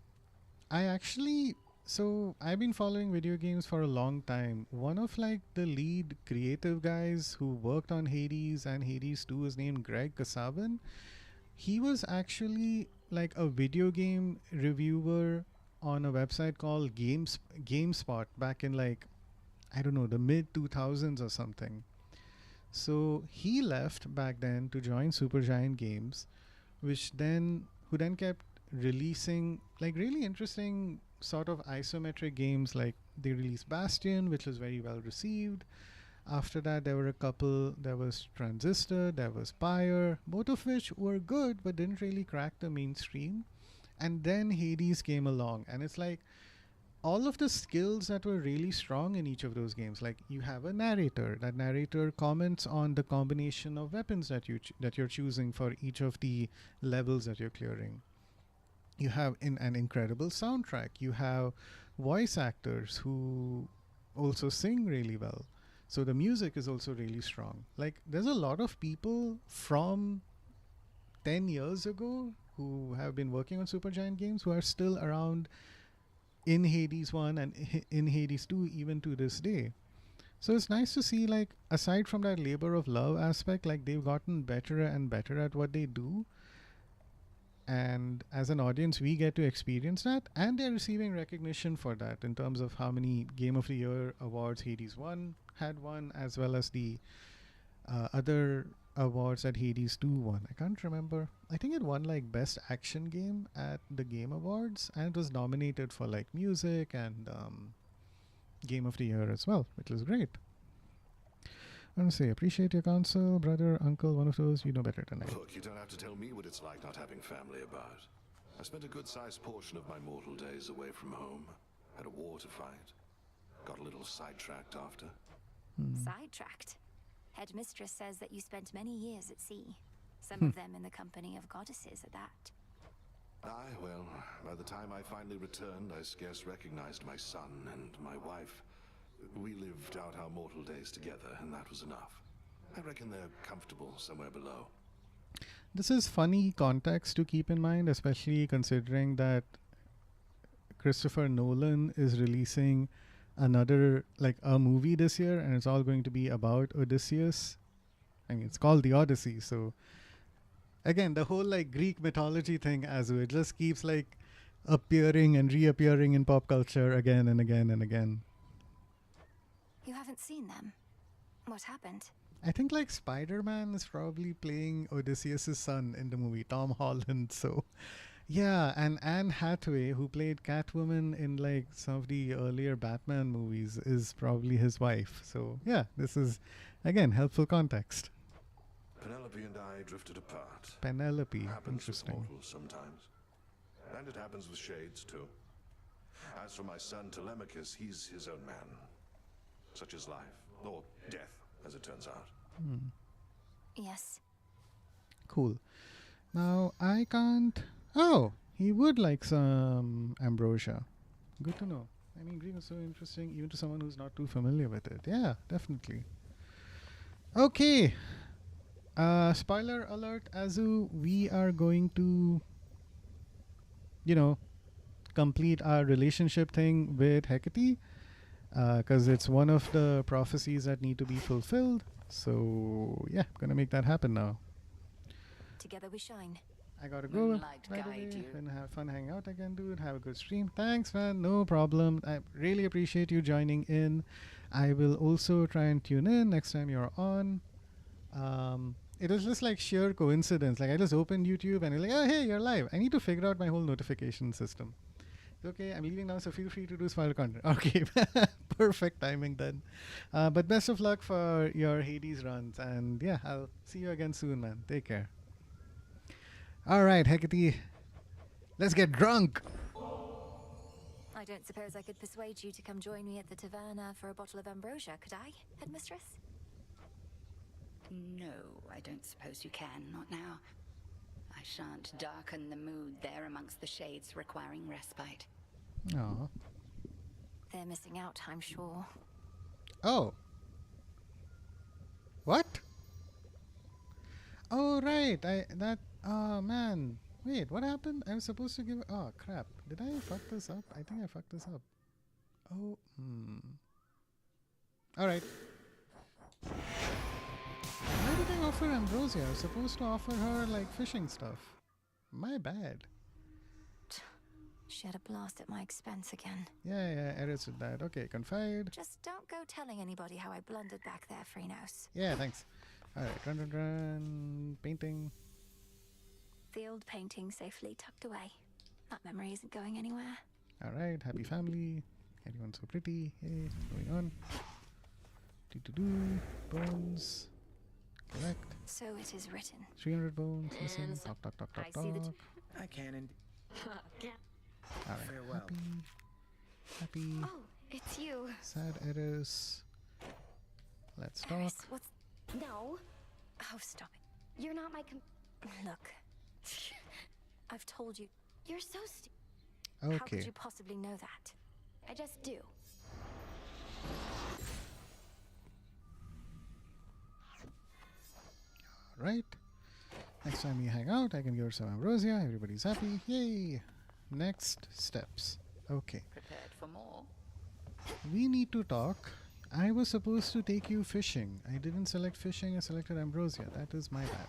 been following video games for a long time. One of like the lead creative guys who worked on Hades and Hades 2 is named Greg Kasabin. He was actually like a video game reviewer on a website called GameSpot back in like, I don't know, the mid 2000s or something. So he left back then to join Supergiant Games, who then kept releasing like really interesting sort of isometric games. Like they released Bastion, which was very well received. After that, there were a couple. There was Transistor, there was Pyre, both of which were good but didn't really crack the mainstream. And then Hades came along, and it's like all of the skills that were really strong in each of those games. Like you have a narrator. That narrator comments on the combination of weapons that you're choosing for each of the levels that you're clearing. You have an incredible soundtrack. You have voice actors who also sing really well. So the music is also really strong. Like there's a lot of people from 10 years ago who have been working on Supergiant games who are still around in Hades 1 and in Hades 2 even to this day. So it's nice to see, like, aside from that labor of love aspect, like they've gotten better and better at what they do. And as an audience, we get to experience that, and they're receiving recognition for that in terms of how many Game of the Year awards Hades 1 had won, as well as the other awards that Hades 2 won. I can't remember. I think it won like Best Action Game at the Game Awards, and it was nominated for like music and Game of the Year as well, which was great. I want to say, appreciate your counsel, brother, uncle, one of those. You know better than I. Look, you don't have to tell me what it's like not having family about. I spent a good-sized portion of my mortal days away from home. Had a war to fight. Got a little sidetracked after. Sidetracked? Headmistress says that you spent many years at sea. Some of them in the company of goddesses at that. Aye, well, by the time I finally returned, I scarce recognized my son and my wife. We lived out our mortal days together, and that was enough. I reckon they're comfortable somewhere below. This is funny context to keep in mind, especially considering that Christopher Nolan is releasing another, like, a movie this year, and it's all going to be about Odysseus. I mean, it's called The Odyssey, so again, the whole like Greek mythology thing, Azu, it just keeps like appearing and reappearing in pop culture again and again and again. You haven't seen them? What happened? I think like Spider-Man is probably playing Odysseus' son in the movie, Tom Holland. So yeah, and Anne Hathaway, who played Catwoman in like some of the earlier Batman movies, is probably his wife. So yeah, this is again helpful context. Penelope and I drifted apart. Penelope, Happens interesting. with mortals sometimes. And it happens with shades too. As for my son Telemachus, he's his own man. Such is life, or death, as it turns out. Yes. Cool. Now I can't. Oh, he would like some ambrosia. Good to know. I mean, green is so interesting, even to someone who's not too familiar with it. Yeah, definitely. Okay. Spoiler alert, Azu. We are going to, complete our relationship thing with Hecate. Because it's one of the prophecies that need to be fulfilled. So, yeah, gonna make that happen now. Together we shine. I gotta go. Moonlight Right guide away. you. Been have fun hanging out again, dude. Have a good stream. Thanks, man. No problem. I really appreciate you joining in. I will also try and tune in next time you're on. It was just like sheer coincidence. Like I just opened YouTube and it's like, oh, hey, you're live. I need to figure out my whole notification system. Okay, I'm leaving now, so feel free to do spoiler content. Okay, perfect timing then. But best of luck for your Hades runs, and yeah, I'll see you again soon, man. Take care. All right, Hecate, let's get drunk. I don't suppose I could persuade you to come join me at the taverna for a bottle of ambrosia, could I, Headmistress? No, I don't suppose you can, not now. I shan't darken the mood there amongst the shades requiring respite. Oh. They're missing out, I'm sure. Oh. What? Oh, right. Oh, man. Wait, what happened? I was supposed to give... Oh, crap. Did I fuck this up? I think I fucked this up. Oh, Alright. Why did I offer ambrosia? I was supposed to offer her, like, fishing stuff. My bad. She had a blast at my expense again. Yeah, Eris with that. Okay, confide. Just don't go telling anybody how I blundered back there, Freenos. Yeah, thanks. Alright, run. Painting. The old painting safely tucked away. That memory isn't going anywhere. Alright, happy family. Everyone's so pretty. Hey, what's going on? Bones. Collect. So it is written. 300 bones. Listen. Talk. I see the I can indeed. Alright. Farewell. Happy. Oh, it's you. Sad Eris. Let's talk. Eris, what's... No, Oh, stop it. you're not my Look. I've told you. You're so How Okay. could you possibly know that? I just do. Right. Next time we hang out, I can give her some ambrosia. Everybody's happy. Yay! Next steps. Okay. Prepared for more? We need to talk. I was supposed to take you fishing. I didn't select fishing, I selected ambrosia. That is my bad.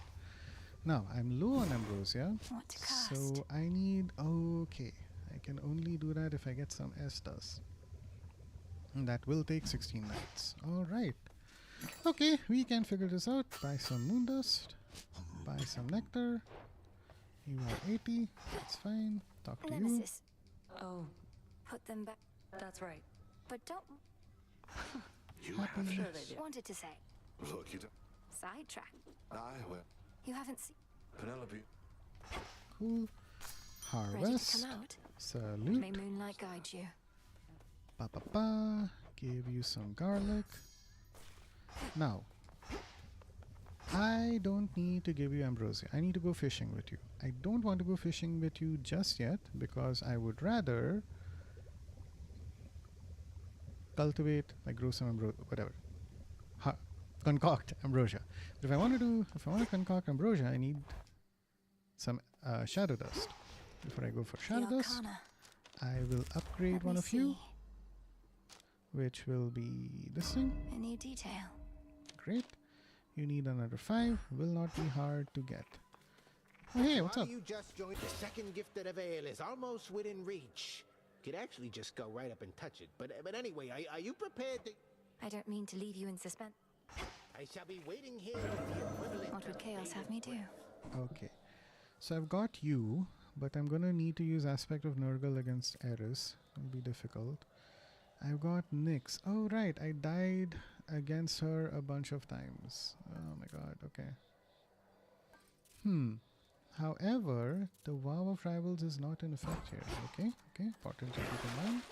Now, I'm low on ambrosia. What to cast? So I need... Okay. I can only do that if I get some S dust. And that will take 16 nights. Alright. Okay, we can figure this out. Buy some moon dust. Buy some nectar. You are 80. That's fine. Talk to you. Nemesis. Oh, Put them back. that's right. But don't. You Happy. have Sure they did. Wanted to say. Look, you don't. Sidetrack. I will. You haven't seen. Penelope. Cool. Ready to Harvest. come out? Salute. May moonlight guide you. Ba ba ba. Give you some garlic. Now, I don't need to give you ambrosia. I need to go fishing with you. I don't want to go fishing with you just yet because I would rather cultivate, like grow some ambrosia, whatever. Concoct ambrosia. But if I want to concoct ambrosia, I need some shadow dust. Before I go for shadow dust, Arcana. I will upgrade Let one me of you, see. which will be this thing. A new detail. Great. You need another 5. Will not be hard to get. Oh, hey, what's Why up? you just joined? The second gift of the veil is almost within reach. Could actually just go right up and touch it. But anyway, are you prepared to? I don't mean to leave you in suspense. I shall be waiting here with the equivalent. What would of chaos have me do? Okay. So I've got you, but I'm gonna need to use Aspect of Nurgle against Eris. It'll be difficult. I've got Nyx. Oh, right. I died against her a bunch of times. Oh my god. Okay. However, the Vow of Rivals is not in effect here. Okay. Okay. Important to keep in mind.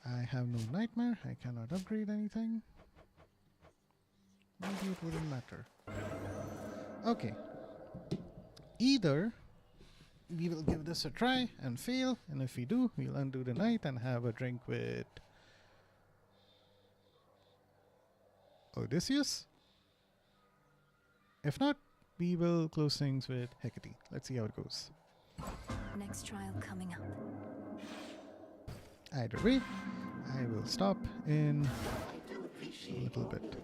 I have no Nightmare. I cannot upgrade anything. Maybe it wouldn't matter. Okay. Either we will give this a try and fail, and if we do, we'll undo the night and have a drink with Odysseus. If not, we will close things with Hecate. Let's see how it goes. Next trial coming up. Either way, I will stop in a little bit.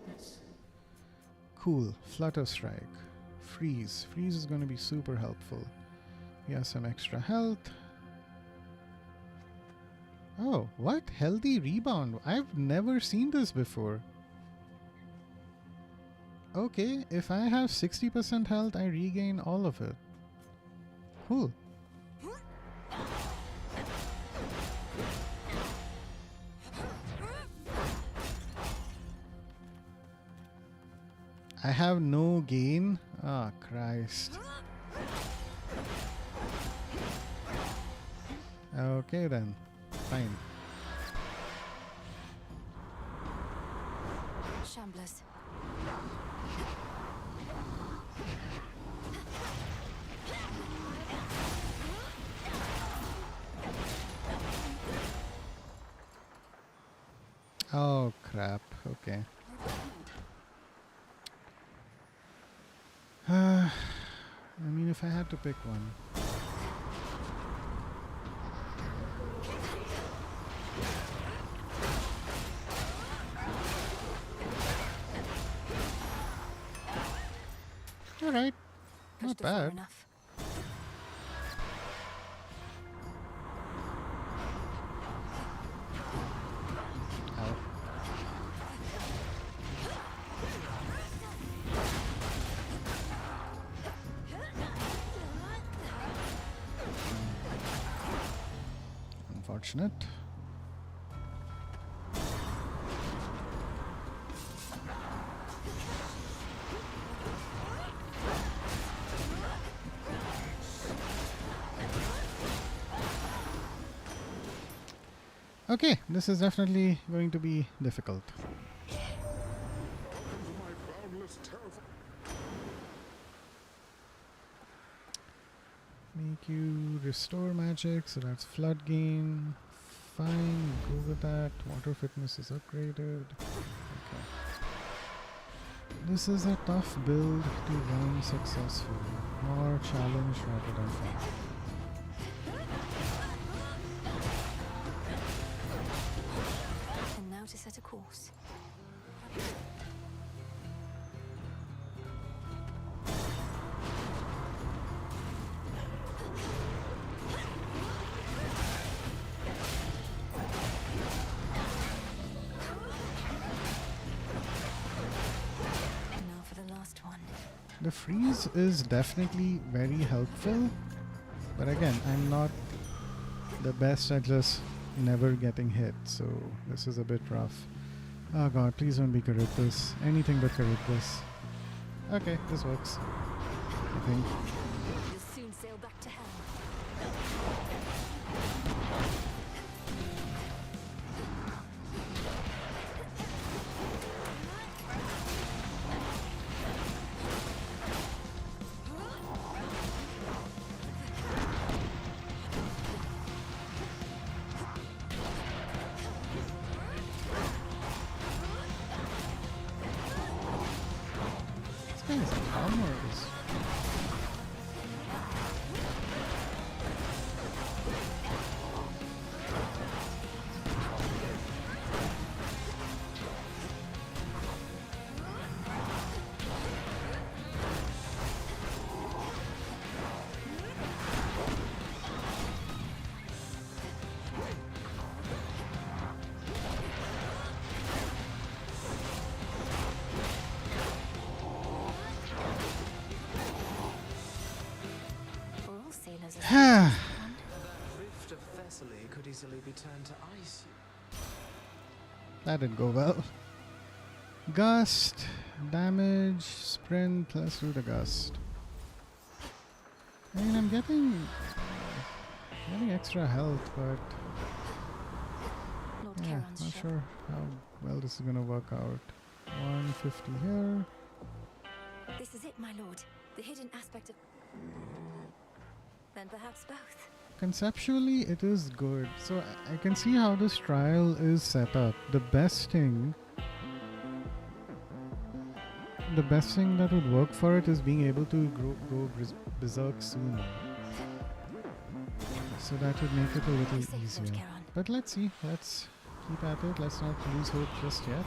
Cool. Flutter Strike. Freeze. Freeze is going to be super helpful. We have some extra health. Oh, what? Healthy Rebound. I've never seen this before. Okay, if I have 60% health, I regain all of it. Cool. I have no gain. Ah, Christ. Okay then. Fine. Shamblers. Oh crap. Okay. I mean, if I had to pick one. Alright. Not Pushed it far bad. enough. Ow. Unfortunate. Okay, this is definitely going to be difficult. Make you restore magic, so that's flood gain. Fine, go with that. Water fitness is upgraded. Okay. This is a tough build to run successfully. More challenge rather than fun. And now to set a course. The freeze is definitely very helpful, but again, I'm not the best at just never getting hit, so this is a bit rough. Oh god, please don't be Charybdis. Anything but Charybdis. Okay, this works. I think. You'll soon sail back to hell. That rift of Thessaly could easily be turned to ice. That didn't go well. Gust, damage, sprint, let's do the gust. I mean, I'm getting extra health, but yeah, not sure how well this is gonna work out. 150 here. This is it, my lord. The hidden aspect of... Then perhaps both. Conceptually, it is good. So I can see how this trial is set up. The best thing that would work for it is being able to go berserk sooner. So that would make it a little easier. But let's see. Let's keep at it. Let's not lose hope just yet.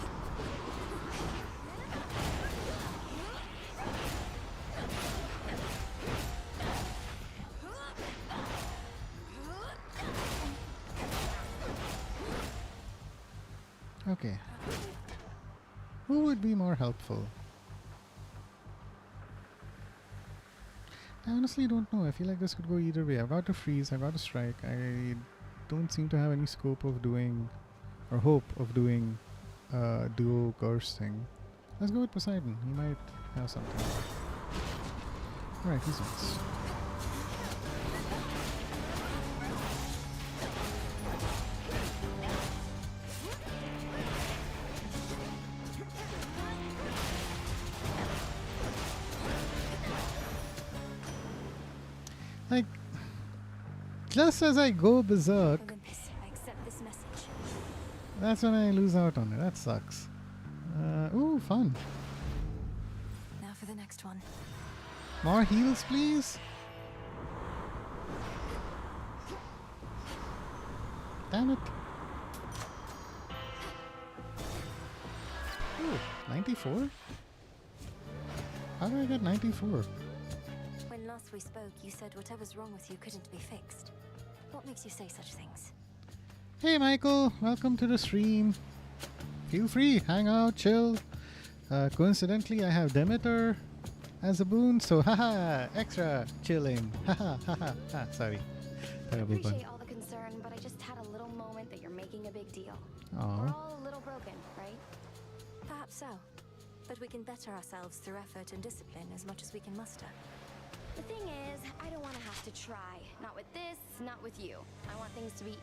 Okay. Who would be more helpful? I honestly don't know. I feel like this could go either way. I've got to freeze, I've got to strike. I don't seem to have any scope of doing, or hope of doing, duo curse thing. Let's go with Poseidon. He might have something. Alright, he's next. Like, just as I go berserk, Olympus, I accept this message. That's when I lose out on it. That sucks. Ooh, fun. Now for the next one. More heals, please. Damn it. Ooh, 94? How do I get 94? When last we spoke, you said whatever's wrong with you couldn't be fixed. What makes you say such things? Hey Michael, welcome to the stream. Feel free, hang out, chill. Coincidentally, I have Demeter as a boon, so haha, extra chilling. Haha, haha, ha. Sorry. I appreciate all the concern, but I just had a little moment that you're making a big deal. Aww. We're all a little broken, right? Perhaps so. But we can better ourselves through effort and discipline as much as we can muster. The thing is, I don't want to have to try. Not with this, not with you. I want things to be...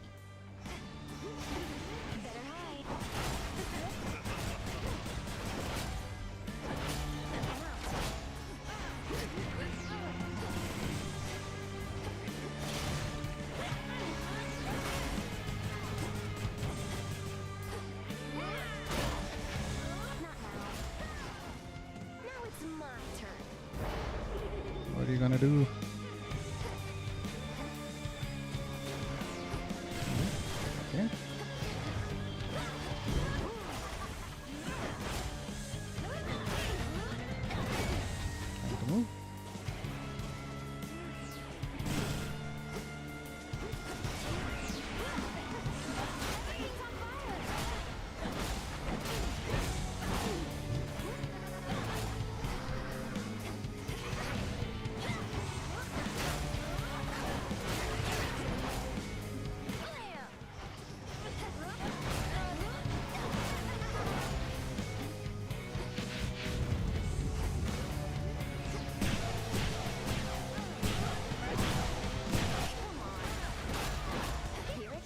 better hide. do? Okay. Time to move.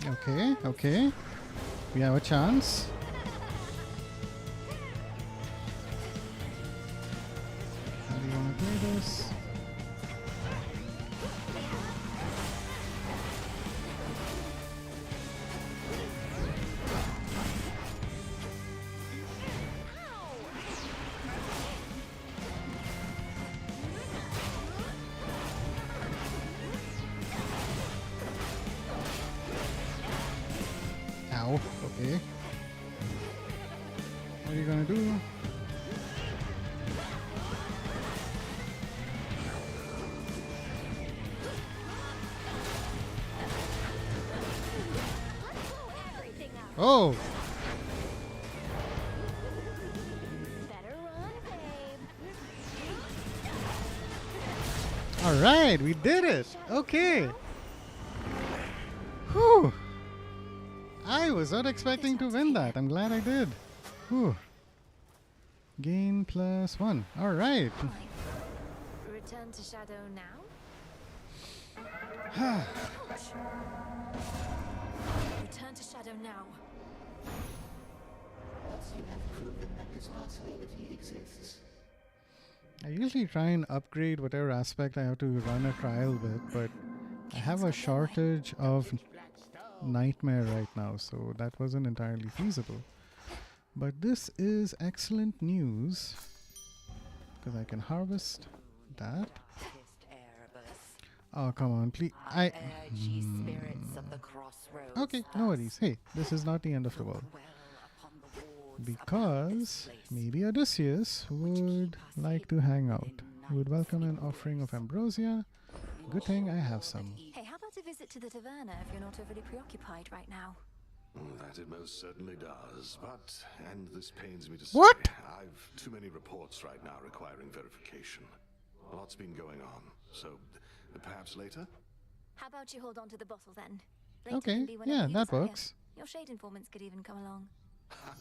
Okay, okay. We have a chance. How do you want to play this? Ow, okay. What are you gonna do? Oh! Alright, we did it! Okay! Whew! I was not expecting to win that. I'm glad I did. Whew. Gain +1. Alright. Return to Shadow now? Return to Shadow now. Once you have proven that this possibility exists. I usually try and upgrade whatever aspect I have to run a trial with, but I have a shortage of nightmare right now, so that wasn't entirely feasible. But this is excellent news, because I can harvest that. Oh, come on, please. Okay, no worries. Hey, this is not the end of the world. Because maybe Odysseus would like to hang out. He would welcome an offering of ambrosia. Good thing I have some. Hey, how about a visit to the taverna if you're not overly preoccupied right now? That it most certainly does, but, and this pains me to say, What? I've too many reports right now requiring verification. A lot's been going on, so perhaps later? How about you hold on to the bottle then? Later Okay, can be whenever yeah, you that desire. works. Your shade informants could even come along.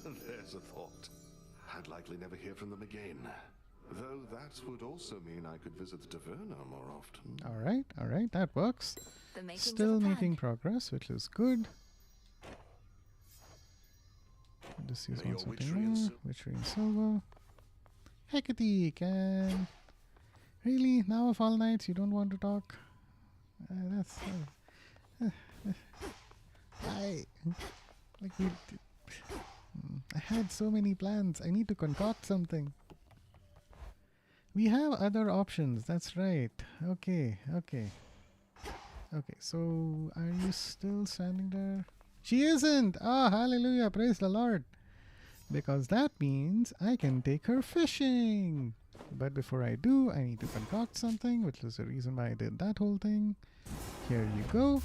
There's a thought. I'd likely never hear from them again. Though that would also mean I could visit the taverna more often. Alright, that works. The makings of Still a plan. making progress, which is good. Odysseus May wants your something witchery and more. Witchery and silver. Hecate can. Really? Now of all nights you don't want to talk? That's... Like we... I had so many plans. I need to concoct something. We have other options. That's right. Okay. So are you still standing there? She isn't. Ah, hallelujah. Praise the Lord. Because that means I can take her fishing. But before I do, I need to concoct something, which is the reason why I did that whole thing. Here you go.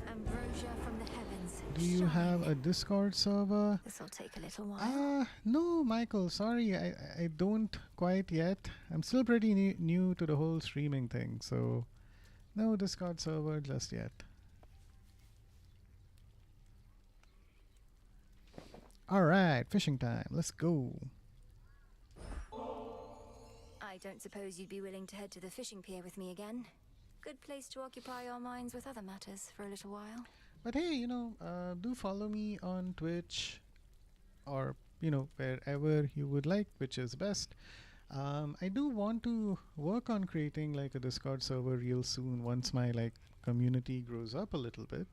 Ambrosia from the heavens. Do you have a Discord server? This'll take a little while. No, Michael. Sorry, I don't quite yet. I'm still pretty new to the whole streaming thing, so no Discord server just yet. Alright, fishing time. Let's go. I don't suppose you'd be willing to head to the fishing pier with me again? Good place to occupy our minds with other matters for a little while. But hey, do follow me on Twitch or, wherever you would like, which is best. I do want to work on creating like a Discord server real soon once my community grows up a little bit.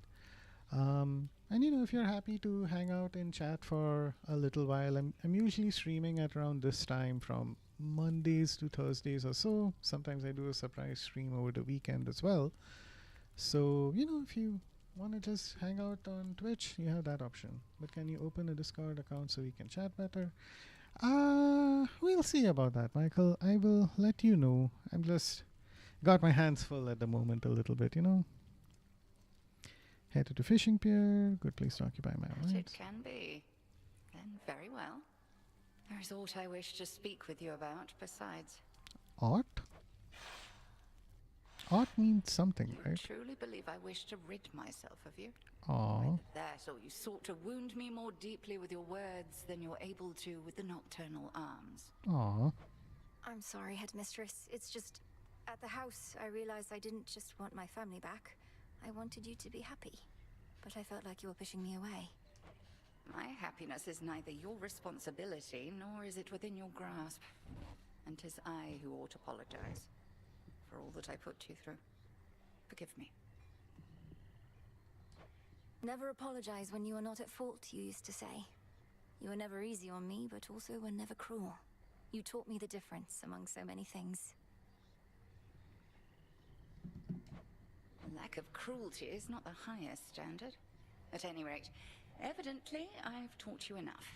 And if you're happy to hang out and chat for a little while, I'm usually streaming at around this time from Mondays to Thursdays or so. Sometimes I do a surprise stream over the weekend as well. So, if you want to just hang out on Twitch, you have that option. But can you open a Discord account so we can chat better? We'll see about that, Michael. I will let you know. I'm just got my hands full at the moment a little bit, Headed to fishing pier. Good place to occupy my But it rights. can be. Then very well. There is aught I wish to speak with you about besides. Art? Art means something, You right? truly believe I wish to rid myself of you? Aw. Either that, or you sought to wound me more deeply with your words than you're able to with the nocturnal arms. Aw. I'm sorry, Headmistress. It's just, at the house, I realized I didn't just want my family back. I wanted you to be happy. But I felt like you were pushing me away. My happiness is neither your responsibility, nor is it within your grasp. And 'tis I who ought to apologize for all that I put you through. Forgive me. Never apologize when you are not at fault, you used to say. You were never easy on me, but also were never cruel. You taught me the difference among so many things. Lack of cruelty is not the highest standard. At any rate, evidently I've taught you enough.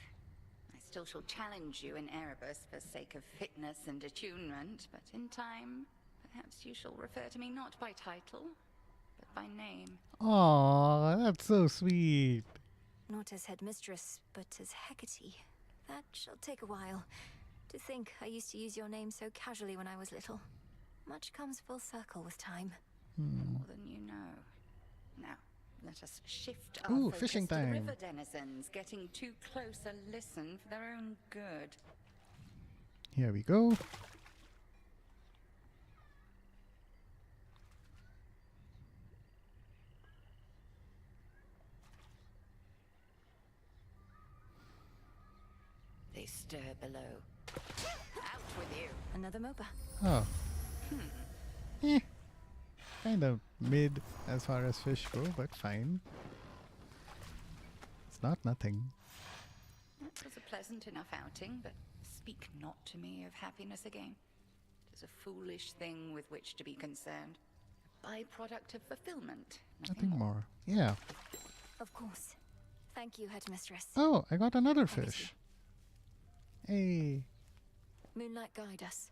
I still shall challenge you in Erebus for sake of fitness and attunement, but in time, perhaps you shall refer to me not by title, but by name. Aw, that's so sweet. Not as Headmistress, but as Hecate. That shall take a while. To think I used to use your name so casually when I was little. Much comes full circle with time. More than you know. Now, let us shift our Ooh, focus fishing to the time. river denizens getting too close a listen for their own good. Here we go. They stir below. Out with you! Another MOBA. Oh. Kind of mid as far as fish go, but fine. It's not nothing. That was a pleasant enough outing, but speak not to me of happiness again. It is a foolish thing with which to be concerned. A byproduct of fulfillment. Nothing more. Yeah. Of course. Thank you, Headmistress. Oh, I got another fish. Hey. Moonlight, guide us.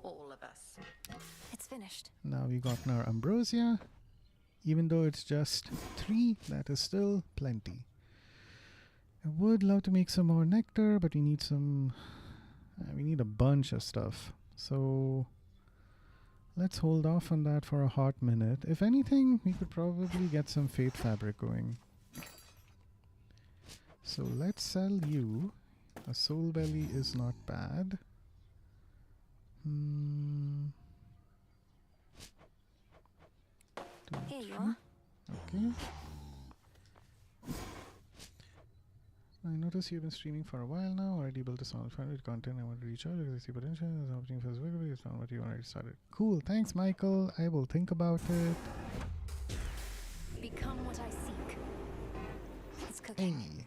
All of us. It's finished. Now we got our ambrosia. Even though it's just 3, that is still plenty. I would love to make some more nectar, but we need some... we need a bunch of stuff. So let's hold off on that for a hot minute. If anything, we could probably get some fate fabric going. So let's sell you. A soul belly is not bad. Here you are. Okay. I notice you've been streaming for a while now. Already built a solid fan with content I want to reach out because I see potential. There's an opportunity for this wiggle. It's not what you already started. Cool. Thanks, Michael. I will think about it. Become what I seek. It's cooking. Hey.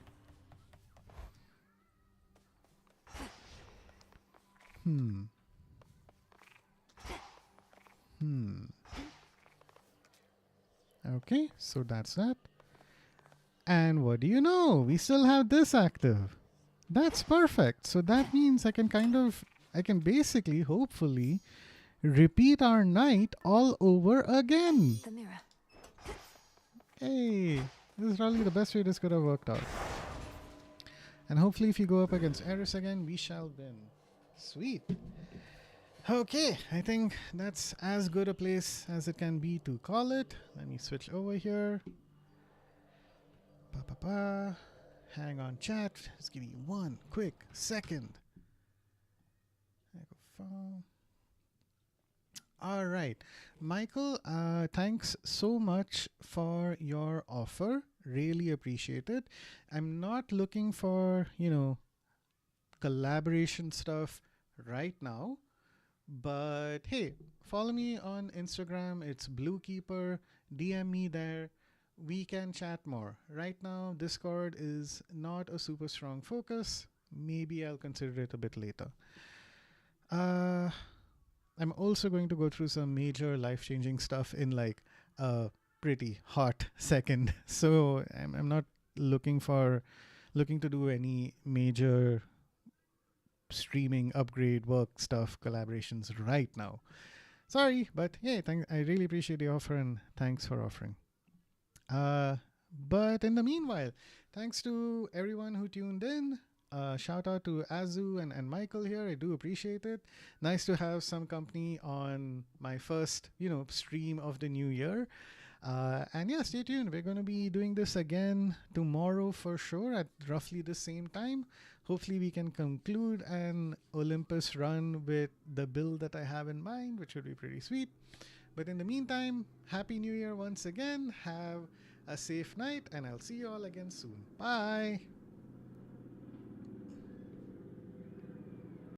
Okay, so that's that. And what do you know? We still have this active. That's perfect. So that means I can basically, hopefully, repeat our night all over again. The mirror. Hey, this is probably the best way this could have worked out. And hopefully if you go up against Eris again, we shall win. Sweet. Okay, I think that's as good a place as it can be to call it. Let me switch over here. Hang on, chat. Just give me 1 quick second. All right, Michael, thanks so much for your offer. Really appreciate it. I'm not looking for, collaboration stuff right now. But hey, follow me on Instagram. It's Blookeeper. DM me there. We can chat more. Right now, Discord is not a super strong focus. Maybe I'll consider it a bit later. Uh, I'm also going to go through some major life-changing stuff in like a pretty hot second. So I'm not looking to do any major streaming upgrade work stuff collaborations right now. Sorry, but yeah, I really appreciate the offer and thanks for offering. But in the meanwhile, thanks to everyone who tuned in. Shout out to Azu and Michael here. I do appreciate it. Nice to have some company on my first, stream of the new year. And yeah, stay tuned. We're going to be doing this again tomorrow for sure at roughly the same time. Hopefully, we can conclude an Olympus run with the build that I have in mind, which would be pretty sweet. But in the meantime, Happy New Year once again. Have a safe night, and I'll see you all again soon. Bye.